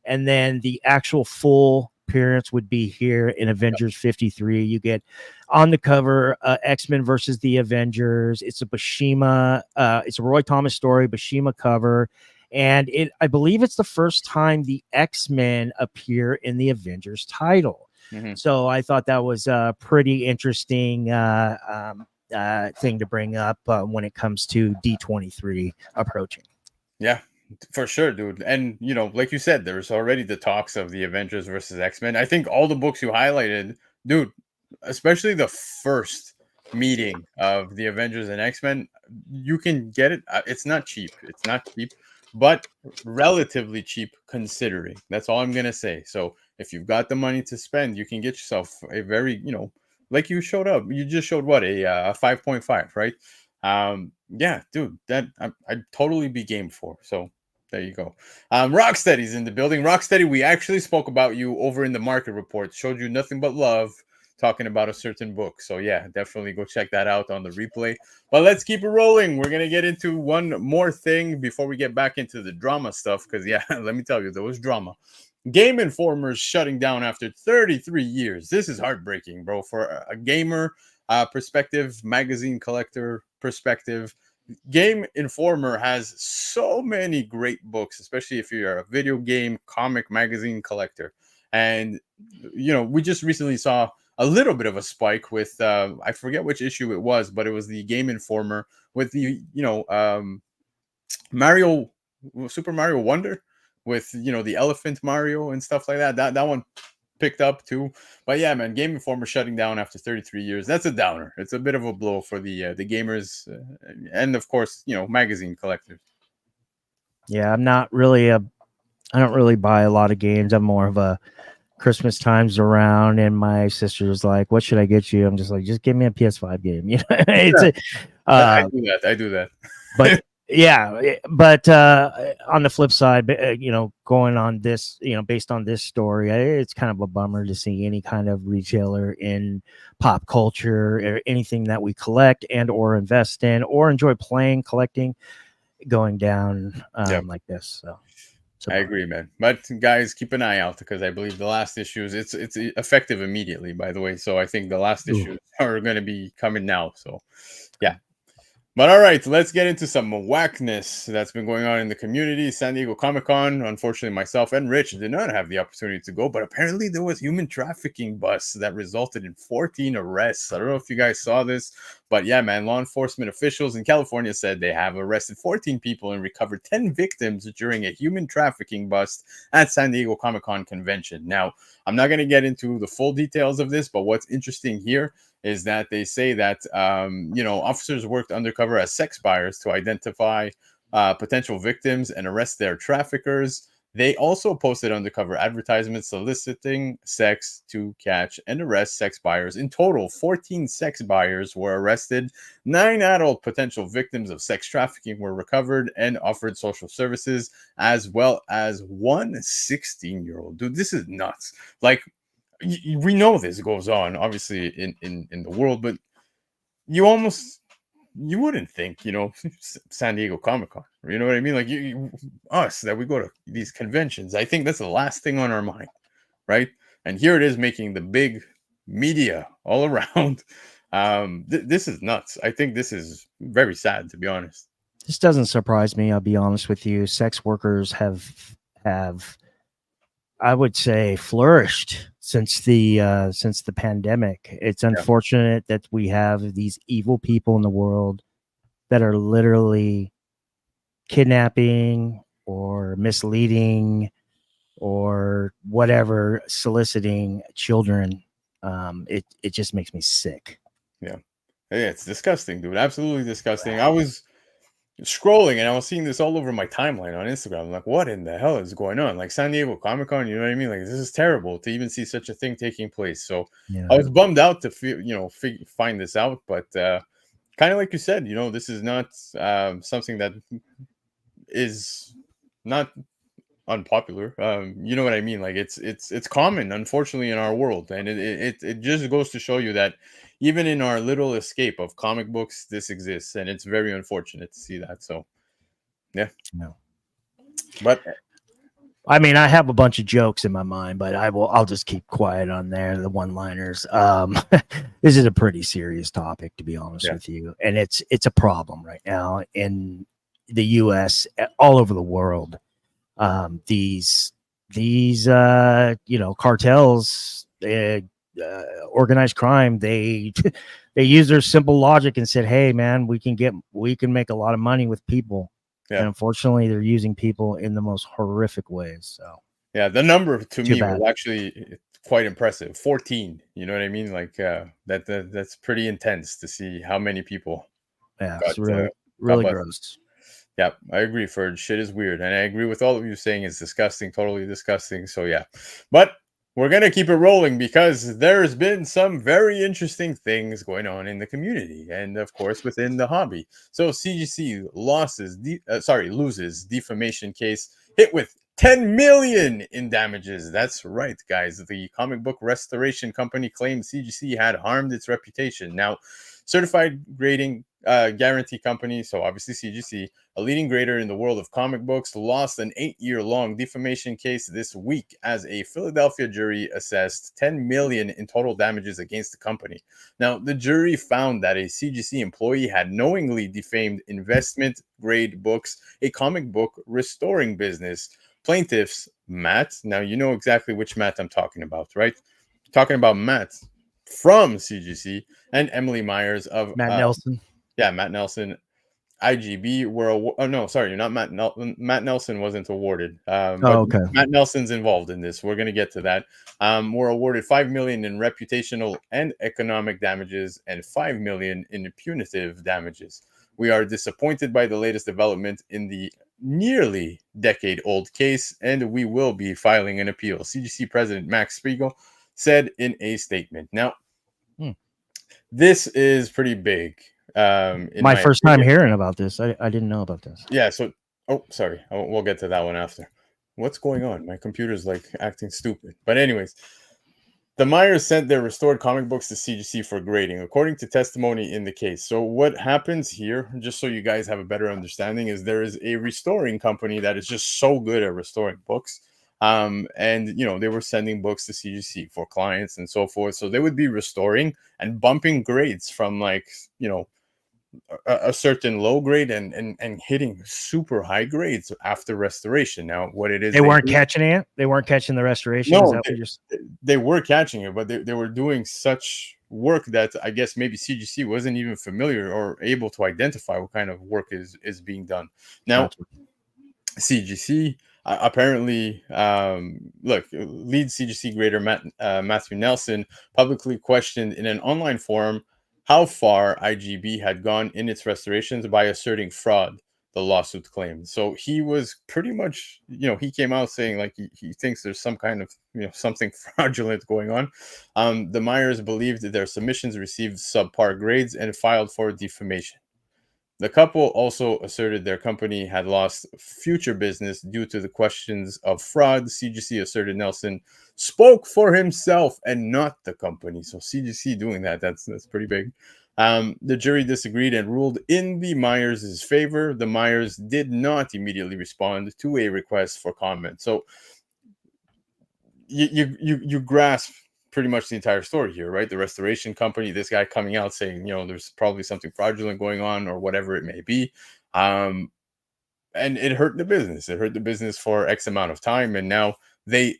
And then the actual full appearance would be here in Avengers 53. You get on the cover X-Men versus the Avengers. It's a Buscema, it's a Roy Thomas story, Buscema cover. And I believe it's the first time the X-Men appear in the Avengers title. So I thought that was a pretty interesting thing to bring up when it comes to D-23 approaching. Yeah, for sure, dude. And, you know, like you said, there's already the talks of the Avengers versus X-Men. I think all the books you highlighted, dude, especially the first meeting of the Avengers and X-Men, you can get it. It's not cheap. It's not cheap, but relatively cheap considering. That's all I'm going to say. So if you've got the money to spend, you can get yourself a very, you know, like you showed up. You just showed what, a 5.5, right? Yeah, dude, that I'd totally be game for. So there you go. Rocksteady's in the building. Rocksteady, we actually spoke about you over in the market report, showed you nothing but love talking about a certain book. So yeah, definitely go check that out on the replay. But let's keep it rolling. We're gonna get into one more thing before we get back into the drama stuff, because yeah, let me tell you, there was drama. Game Informer's shutting down after 33 years. This is heartbreaking, bro. For a gamer perspective, magazine collector perspective, Game Informer has so many great books, especially if you're a video game, comic, magazine collector. And, you know, we just recently saw a little bit of a spike with, I forget which issue it was, but it was the Game Informer with the, you know, Super Mario Wonder with, you know, the elephant Mario and stuff like that. That one picked up too. But yeah, man, Game Informer shutting down after 33 years. That's a downer. It's a bit of a blow for the gamers and of course, you know, magazine collectors. Yeah, I don't really buy a lot of games. I'm more of a Christmas time's around and my sister's like, what should I get you? I'm just like, just give me a PS5 game. You know, it's I do that. But yeah, but on the flip side, you know, going on this, you know, based on this story, it's kind of a bummer to see any kind of retailer in pop culture or anything that we collect and or invest in or enjoy playing, collecting, going down like this. So I agree, man. But guys, keep an eye out because I believe the last issues, it's effective immediately, by the way. So I think the last issues are going to be coming now. So yeah. But all right, let's get into some whackness that's been going on in the community. San Diego Comic-Con, unfortunately, myself and Rich did not have the opportunity to go, but apparently there was human trafficking busts that resulted in 14 arrests. I don't know if you guys saw this, but yeah, man, law enforcement officials in California said they have arrested 14 people and recovered 10 victims during a human trafficking bust at San Diego Comic-Con convention. Now, I'm not going to get into the full details of this, but what's interesting here is that they say that, you know, officers worked undercover as sex buyers to identify potential victims and arrest their traffickers. They also posted undercover advertisements soliciting sex to catch and arrest sex buyers. In total, 14 sex buyers were arrested. 9 adult potential victims of sex trafficking were recovered and offered social services, as well as one 16-year-old. Dude, this is nuts. Like, we know this goes on obviously in the world, but you wouldn't think, you know, San Diego Comic-Con, you know what I mean? Like us that we go to these conventions, I think that's the last thing on our mind, right? And here it is making the big media all around. This is nuts. I think this is very sad, to be honest. This doesn't surprise me, I'll be honest with you. Sex workers have I would say flourished since the pandemic. It's unfortunate that we have these evil people in the world that are literally kidnapping or misleading or whatever, soliciting children. It just makes me sick. Yeah, it's disgusting, dude. Absolutely disgusting. I was scrolling and I was seeing this all over my timeline on Instagram. I'm like, what in the hell is going on? Like San Diego Comic-Con, you know what I mean? Like, this is terrible to even see such a thing taking place. So I was bummed out to find this out, but kind of like you said, you know, this is not something that is not unpopular. You know what I mean? Like it's common, unfortunately, in our world, and it just goes to show you that even in our little escape of comic books, this exists, and it's very unfortunate to see that. So yeah, No. but I mean, I have a bunch of jokes in my mind, but I'll just keep quiet on there. The one-liners. This is a pretty serious topic, to be honest yeah, with you, and it's a problem right now in the U.S., all over the world. These cartels, organized crime, they they use their simple logic and said, hey man, we can make a lot of money with people, yeah. and unfortunately they're using people in the most horrific ways. So Yeah, the number to too me was bad. actually quite impressive. 14, you know what I mean? Like that's pretty intense to see how many people Yeah, got it's really got really busted. gross. Yeah, I agree, Ferg. Shit is weird. And I agree with all of you saying it's disgusting, totally disgusting. So yeah. But we're gonna keep it rolling because there's been some very interesting things going on in the community and of course within the hobby. So CGC loses defamation case hit with 10 million in damages. That's right, guys. The comic book restoration company claimed CGC had harmed its reputation. Now, certified grading guarantee company, so obviously CGC, a leading grader in the world of comic books, lost an 8-year-long defamation case this week as a Philadelphia jury assessed 10 million in total damages against the company. Now, the jury found that a CGC employee had knowingly defamed investment grade books, a comic book restoring business. Plaintiffs, Matt, now you know exactly which Matt I'm talking about, right? Talking about Matt from CGC and Emily Myers of Matt Nelson. Matt Nelson. IGB were oh no, sorry, not Matt Nelson. Matt Nelson wasn't awarded, Oh, but okay. Matt Nelson's involved in this. We're going to get to that. Were awarded 5 million in reputational and economic damages and 5 million in punitive damages. We are disappointed by the latest development in the nearly decade-old case, and we will be filing an appeal. CGC President Max Spiegel said in a statement. Now, this is pretty big. In My my first time opinion. hearing about this. I didn't know about this. Yeah, so sorry. We'll get to that one after. What's going on? My computer's like acting stupid. But anyways, the Myers sent their restored comic books to CGC for grading, according to testimony in the case. So what happens here, just so you guys have a better understanding, is there is a restoring company that is just so good at restoring books. And they were sending books to CGC for clients and so forth. So they would be restoring and bumping grades from a certain low grade and hitting super high grades after restoration. Now, what it is They weren't do, catching it. They weren't catching the restoration. Is no, that what you're they were catching it, but they were doing such work that I guess maybe CGC wasn't even familiar or able to identify what kind of work is being done. Now, Gotcha. CGC apparently, look, lead CGC grader Matthew Nelson publicly questioned in an online forum how far IGB had gone in its restorations by asserting fraud, the lawsuit claimed. So he was pretty much, he came out saying like he thinks there's some kind of, something fraudulent going on. The Myers believed that their submissions received subpar grades and filed for defamation. The couple also asserted their company had lost future business due to the questions of fraud. CGC asserted Nelson spoke for himself and not the company. So CGC doing that's pretty big. The jury disagreed and ruled in the Myers' favor. The Myers did not immediately respond to a request for comment. So you grasp pretty much the entire story here, right? The restoration company, this guy coming out saying, there's probably something fraudulent going on or whatever it may be. And it hurt the business. It hurt the business for X amount of time. And now they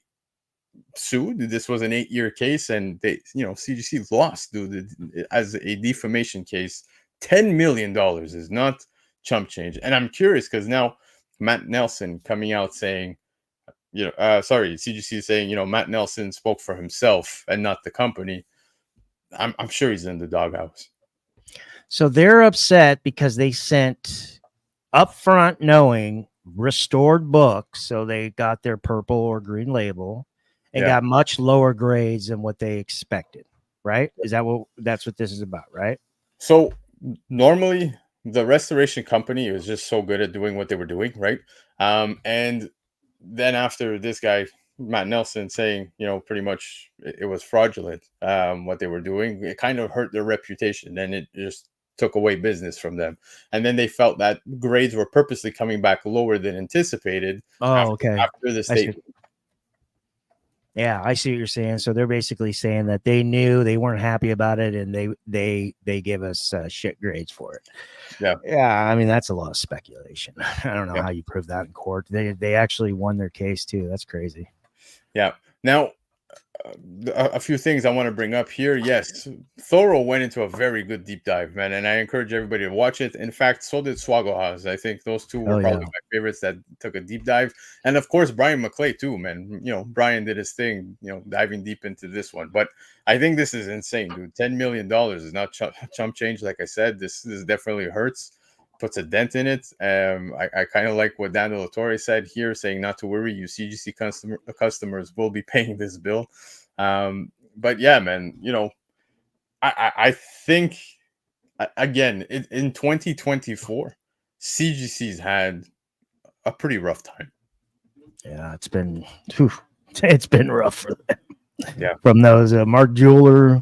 sued. This was an 8-year case and they, CGC lost as a defamation case. $10 million is not chump change. And I'm curious because now Matt Nelson coming out saying, CGC is saying, Matt Nelson spoke for himself and not the company. I'm sure he's in the doghouse. So they're upset because they sent upfront knowing restored books. So they got their purple or green label and got much lower grades than what they expected. Right? That's what this is about, right? So normally the restoration company was just so good at doing what they were doing, right? And then after this guy Matt Nelson saying, pretty much it was fraudulent, what they were doing, it kind of hurt their reputation, and it just took away business from them. And then they felt that grades were purposely coming back lower than anticipated. Oh, okay. After the statement. Yeah, I see what you're saying. So they're basically saying that they knew, they weren't happy about it, and they give us shit grades for it. Yeah. I mean, that's a lot of speculation. I don't know how you prove that in court. They actually won their case too. That's crazy. Yeah. Now, a few things I want to bring up here. Yes, Thorough went into a very good deep dive, man, and I encourage everybody to watch it. In fact, so did Swaggle. I think those two were probably my favorites that took a deep dive. And of course, Brian McClay too, man. Brian did his thing, diving deep into this one. But I think this is insane, dude. $10 million is not chump change. Like I said, this definitely hurts. Puts a dent in it. I kind of like what Daniel Torre said here, saying not to worry, you CGC customers will be paying this bill. But yeah, man, I think again in 2024, CGC's had a pretty rough time. Yeah, it's been rough for them. Yeah, from those Mark Jeweler,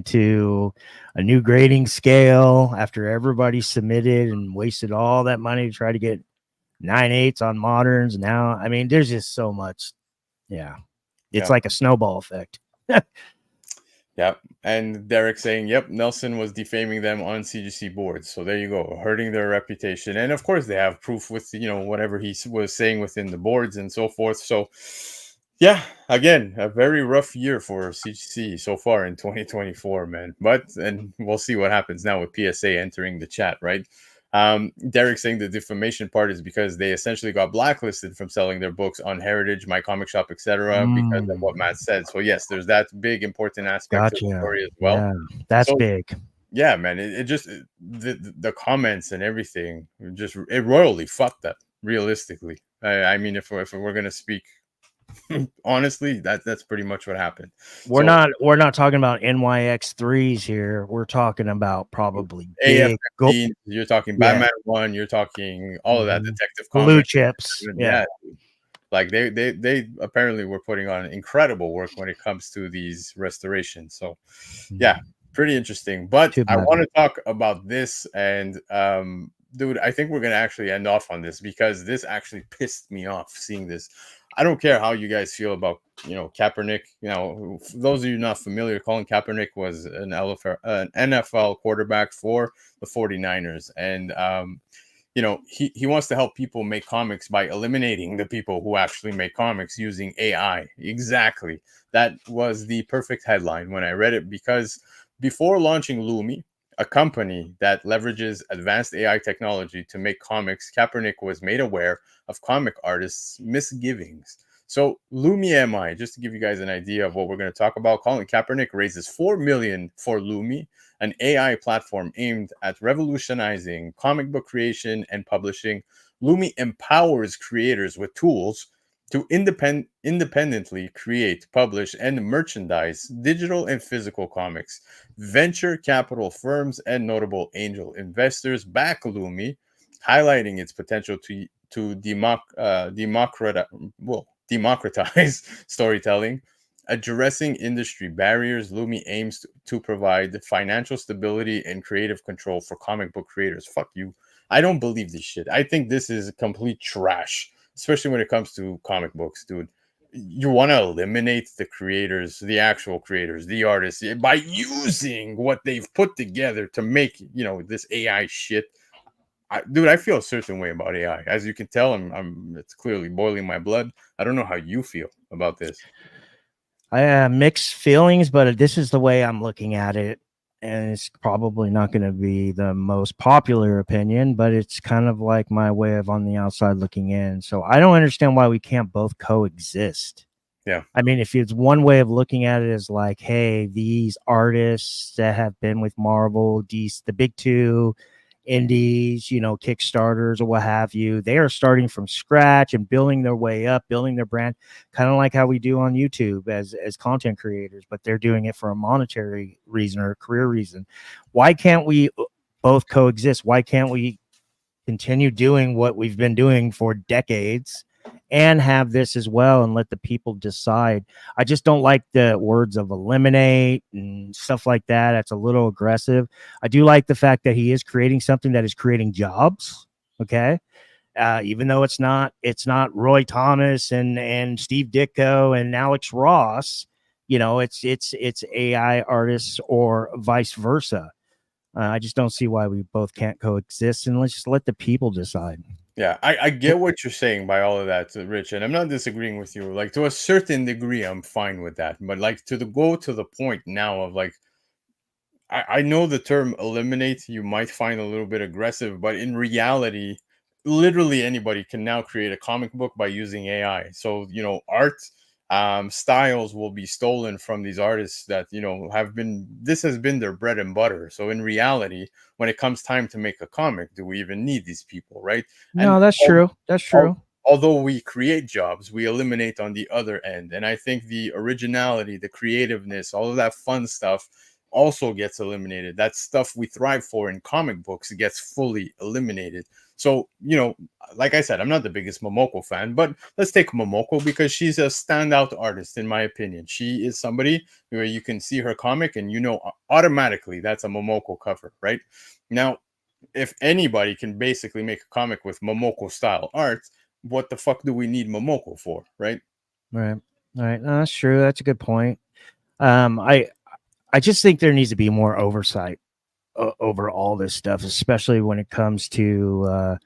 to a new grading scale after everybody submitted and wasted all that money to try to get 9.8s on moderns. Now, there's just so much. Yeah. It's like a snowball effect. Yeah. And Derek saying, yep, Nelson was defaming them on CGC boards. So there you go, hurting their reputation. And of course they have proof with, whatever he was saying within the boards and so forth. So yeah, again, a very rough year for CGC so far in 2024, man. And we'll see what happens now with PSA entering the chat, right? Derek saying the defamation part is because they essentially got blacklisted from selling their books on Heritage, My Comic Shop, etc. Because of what Matt said. So yes, there's that big important aspect to the story as well. Yeah, that's big. Yeah, man. It just the comments and everything it royally fucked up. Realistically, if we're gonna speak honestly, that's pretty much what happened. We're not talking about NYX3s here. We're talking about probably big you're talking Batman 1, you're talking all of that Detective Comics, blue chips. Yeah. Like they apparently were putting on incredible work when it comes to these restorations. So yeah, pretty interesting. But I want to talk about this, and dude, I think we're gonna actually end off on this because this actually pissed me off seeing this. I don't care how you guys feel about, Kaepernick. For those of you not familiar, Colin Kaepernick was an NFL quarterback for the 49ers. And, he wants to help people make comics by eliminating the people who actually make comics using AI. Exactly. That was the perfect headline when I read it, because before launching Lumi, a company that leverages advanced AI technology to make comics, Kaepernick was made aware of comic artists' misgivings. So Lumi MI, just to give you guys an idea of what we're going to talk about, Colin Kaepernick raises $4 million for Lumi, an AI platform aimed at revolutionizing comic book creation and publishing. Lumi empowers creators with tools to independently create, publish, and merchandise digital and physical comics. Venture capital firms and notable angel investors back Lumi, highlighting its potential to democratize storytelling. Addressing industry barriers, Lumi aims to provide financial stability and creative control for comic book creators. Fuck you. I don't believe this shit. I think this is complete trash, especially when it comes to comic books, dude. You want to eliminate the creators, the actual creators, the artists, by using what they've put together to make, this AI shit. Dude, I feel a certain way about AI. As you can tell, it's clearly boiling my blood. I don't know how you feel about this. I have mixed feelings, but this is the way I'm looking at it. And it's probably not going to be the most popular opinion, but it's kind of like my way of on the outside looking in. So I don't understand why we can't both coexist. Yeah. If it's one way of looking at it is like, hey, these artists that have been with Marvel, the big two, indies, Kickstarters or what have you, they are starting from scratch and building their way up, building their brand, kind of like how we do on YouTube as content creators, but they're doing it for a monetary reason or a career reason. Why can't we both coexist? Why can't we continue doing what we've been doing for decades and have this as well and let the people decide. I just don't like the words of eliminate and stuff like that. That's a little aggressive. I do like the fact that he is creating something that is creating jobs. Okay. Even though it's not Roy Thomas and Steve Ditko and Alex Ross, you know, it's AI artists or vice versa. I just don't see why we both can't coexist, and let's just let the people decide. Yeah, I get what you're saying by all of that, Rich, and I'm not disagreeing with you. Like, to a certain degree, I'm fine with that. But like, go to the point now of like, I know the term eliminate you might find a little bit aggressive, but in reality, literally anybody can now create a comic book by using AI. So, you know, art styles will be stolen from these artists that, you know, this has been their bread and butter. So in reality, when it comes time to make a comic, do we even need these people, right? No, And that's true. That's true. although we create jobs, we eliminate on the other end. And I think the originality, the creativeness, all of that fun stuff also gets eliminated. That stuff we thrive for in comic books gets fully eliminated. So, you know, like I said, I'm not the biggest Momoko fan, but let's take Momoko because she's a standout artist, in my opinion. She is somebody where you can see her comic and you know automatically that's a Momoko cover, right? Now, if anybody can basically make a comic with Momoko style art, what the fuck do we need Momoko for, right? Right. All right. No, that's true. That's a good point. I just think there needs to be more oversight over all this stuff, especially when it comes to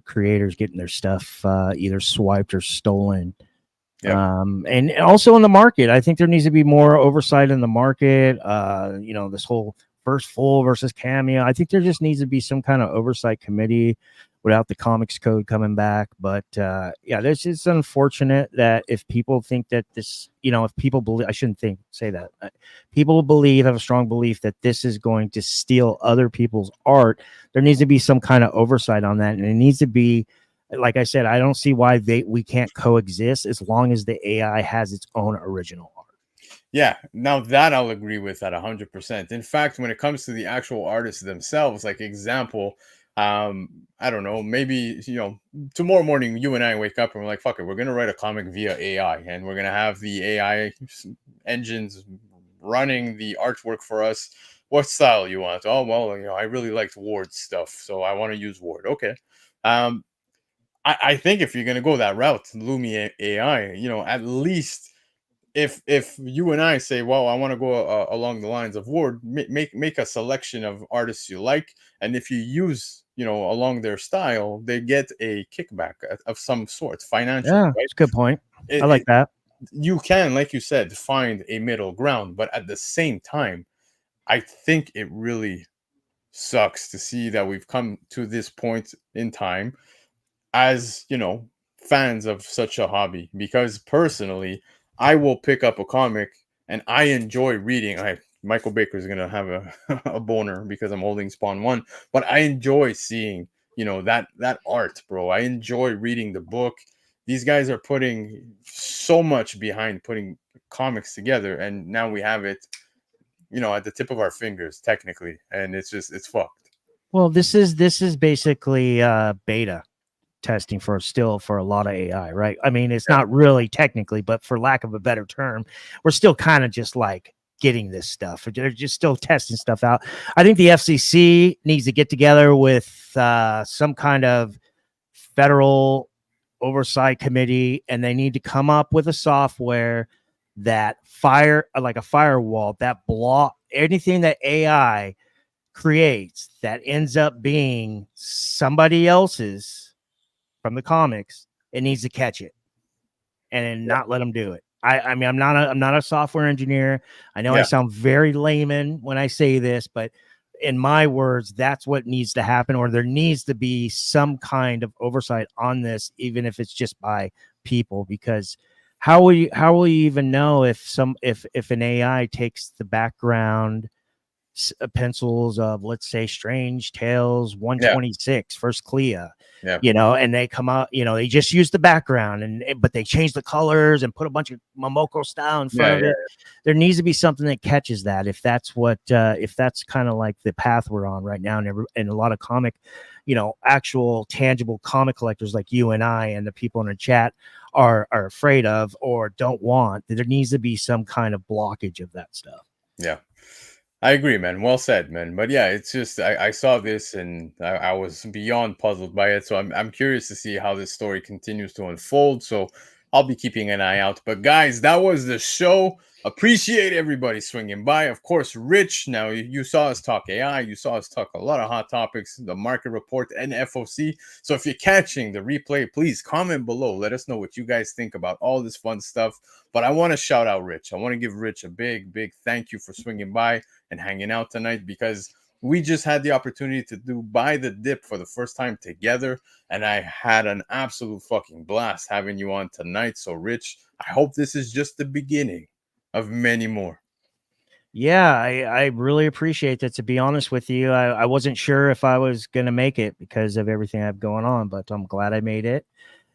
creators getting their stuff either swiped or stolen. Yep. And also in the market, I think there needs to be more oversight in the market. You know, this whole first full versus cameo. I think there just needs to be some kind of oversight committee without the comics code coming back. But yeah, this is unfortunate that if people think that this, you know, if people believe, I shouldn't say that. People have a strong belief that this is going to steal other people's art. There needs to be some kind of oversight on that. And it needs to be, like I said, I don't see why we can't coexist as long as the AI has its own original art. Yeah, now that I'll agree with at 100%. In fact, when it comes to the actual artists themselves, like example, I don't know, maybe, you know, tomorrow morning you and I wake up and we're like, fuck it, we're gonna write a comic via AI, and we're gonna have the AI engines running the artwork for us. What style you want? Oh well, you know, I really liked Ward's stuff, so I want to use Ward. Okay. I think if you're gonna go that route, Lumi AI, you know, at least if you and I say, well, I want to go along the lines of Ward, make a selection of artists you like, and if you use, you know, along their style, they get a kickback of some sort, financial. Yeah, Right? that's a good point. I like that. You can, like you said, find a middle ground, but at the same time, I think it really sucks to see that we've come to this point in time as, you know, fans of such a hobby, because personally I will pick up a comic and I enjoy reading. Michael Baker is gonna have a boner because I'm holding Spawn 1, but I enjoy seeing, you know, that art, bro. I enjoy reading the book. These guys are putting so much behind putting comics together, and now we have it, you know, at the tip of our fingers technically, and it's fucked. Well, this is basically beta testing for a lot of AI, right? I mean, it's not really technically, but for lack of a better term, we're still kind of just like getting this stuff. They're just still testing stuff out. I think the FCC needs to get together with some kind of federal oversight committee, and they need to come up with a software that like a firewall that block anything that AI creates that ends up being somebody else's from the comics. It needs to catch it and not let them do it. I mean, I'm not a software engineer. I know I sound very layman when I say this, but in my words, that's what needs to happen, or there needs to be some kind of oversight on this, even if it's just by people, because how will you even know if an AI takes the background pencils of, let's say, Strange Tales 126 First Clea, you know, and they come out, you know, they just use the background but they change the colors and put a bunch of Momoko style in front of it. There needs to be something that catches that, if that's kind of like the path we're on right now, and a lot of comic actual tangible comic collectors like you and I and the people in the chat are afraid of or don't want. There needs to be some kind of blockage of that stuff. Yeah. I agree, man. Well said, man. But yeah, it's just I saw this and I was beyond puzzled by it. So I'm curious to see how this story continues to unfold. So I'll be keeping an eye out. But guys, that was the show. Appreciate everybody swinging by. Of course, Rich. Now you saw us talk AI. You saw us talk a lot of hot topics, the market report and FOC. So if you're catching the replay, please comment below. Let us know what you guys think about all this fun stuff. But I want to shout out Rich. I want to give Rich a big, big thank you for swinging by and hanging out tonight, because we just had the opportunity to do Buy the Dip for the first time together, and I had an absolute fucking blast having you on tonight. So Rich, I hope this is just the beginning of many more. Yeah, I really appreciate that. To be honest with you, I wasn't sure if I was going to make it because of everything I have going on, but I'm glad I made it.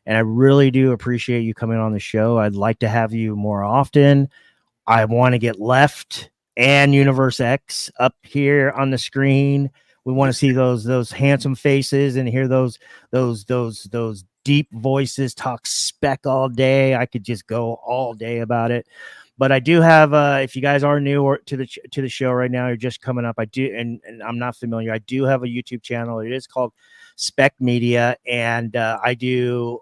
And I really do appreciate you coming on the show. I'd like to have you more often. I want to get Left and Universe X up here on the screen. We want to see those handsome faces and hear those deep voices talk spec all day. I could just go all day about it. But I do have, if you guys are new or to the show right now, you're just coming up. I do, and I'm not familiar. I do have a YouTube channel. It is called SPEC Media, and I do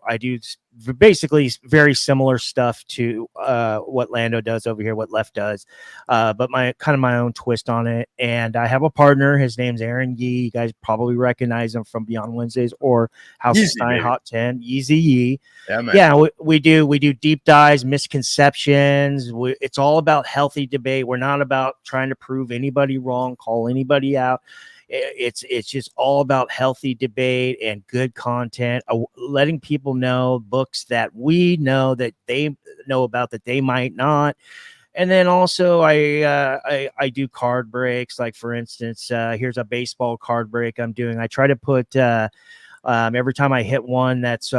basically very similar stuff to what Lando does over here, what Left does, but my own twist on it. And I have a partner. His name's Aaron Yee. You guys probably recognize him from Beyond Wednesdays or House of Stein Hot 10. Yeezy Yee. Yeah, man. Yeah, we do deep dives, misconceptions. It's all about healthy debate. We're not about trying to prove anybody wrong, call anybody out. It's just all about healthy debate and good content, letting people know books that we know that they know about that they might not. And then also I do card breaks. Like, for instance, here's a baseball card break I'm doing. I try to put every time I hit one that's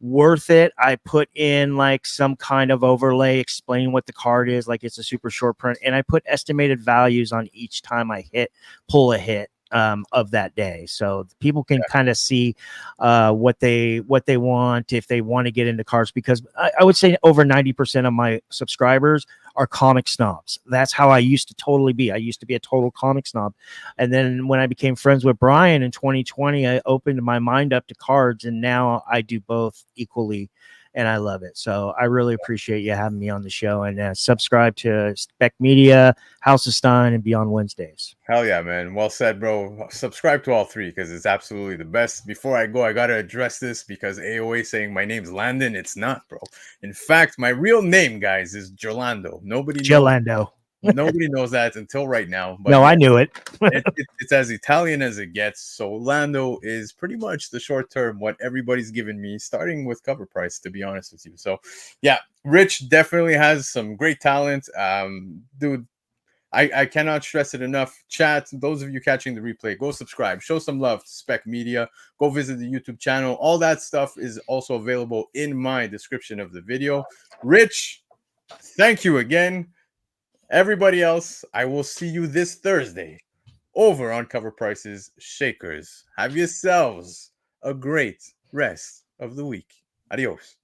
worth it, I put in like some kind of overlay explaining what the card is, like it's a super short print, and I put estimated values on each time I pull a hit of that day, so people can kind of see what they want if they want to get into cards, because I would say over 90% of my subscribers are comic snobs. That's how I used to totally be. I used to be a total comic snob. And then when I became friends with Brian in 2020, I opened my mind up to cards, and now I do both equally, and I love it. So I really appreciate you having me on the show, and subscribe to SPEC Media, House of Stein, and Beyond Wednesdays. Hell yeah, man. Well said, bro. Subscribe to all three because it's absolutely the best. Before I go, I got to address this because AOA saying my name's Landon. It's not, bro. In fact, my real name, guys, is Jolando. Nobody knows that until right now. But no, I knew it. It's as Italian as it gets. So Lando is pretty much the short term what everybody's given me, starting with Covrprice, to be honest with you. So yeah, Rich definitely has some great talent. Dude, I cannot stress it enough. Chat, those of you catching the replay, go subscribe. Show some love to SPEC Media. Go visit the YouTube channel. All that stuff is also available in my description of the video. Rich, thank you again. Everybody else, I will see you this Thursday over on Covrprice's Shakers. Have yourselves a great rest of the week. Adios.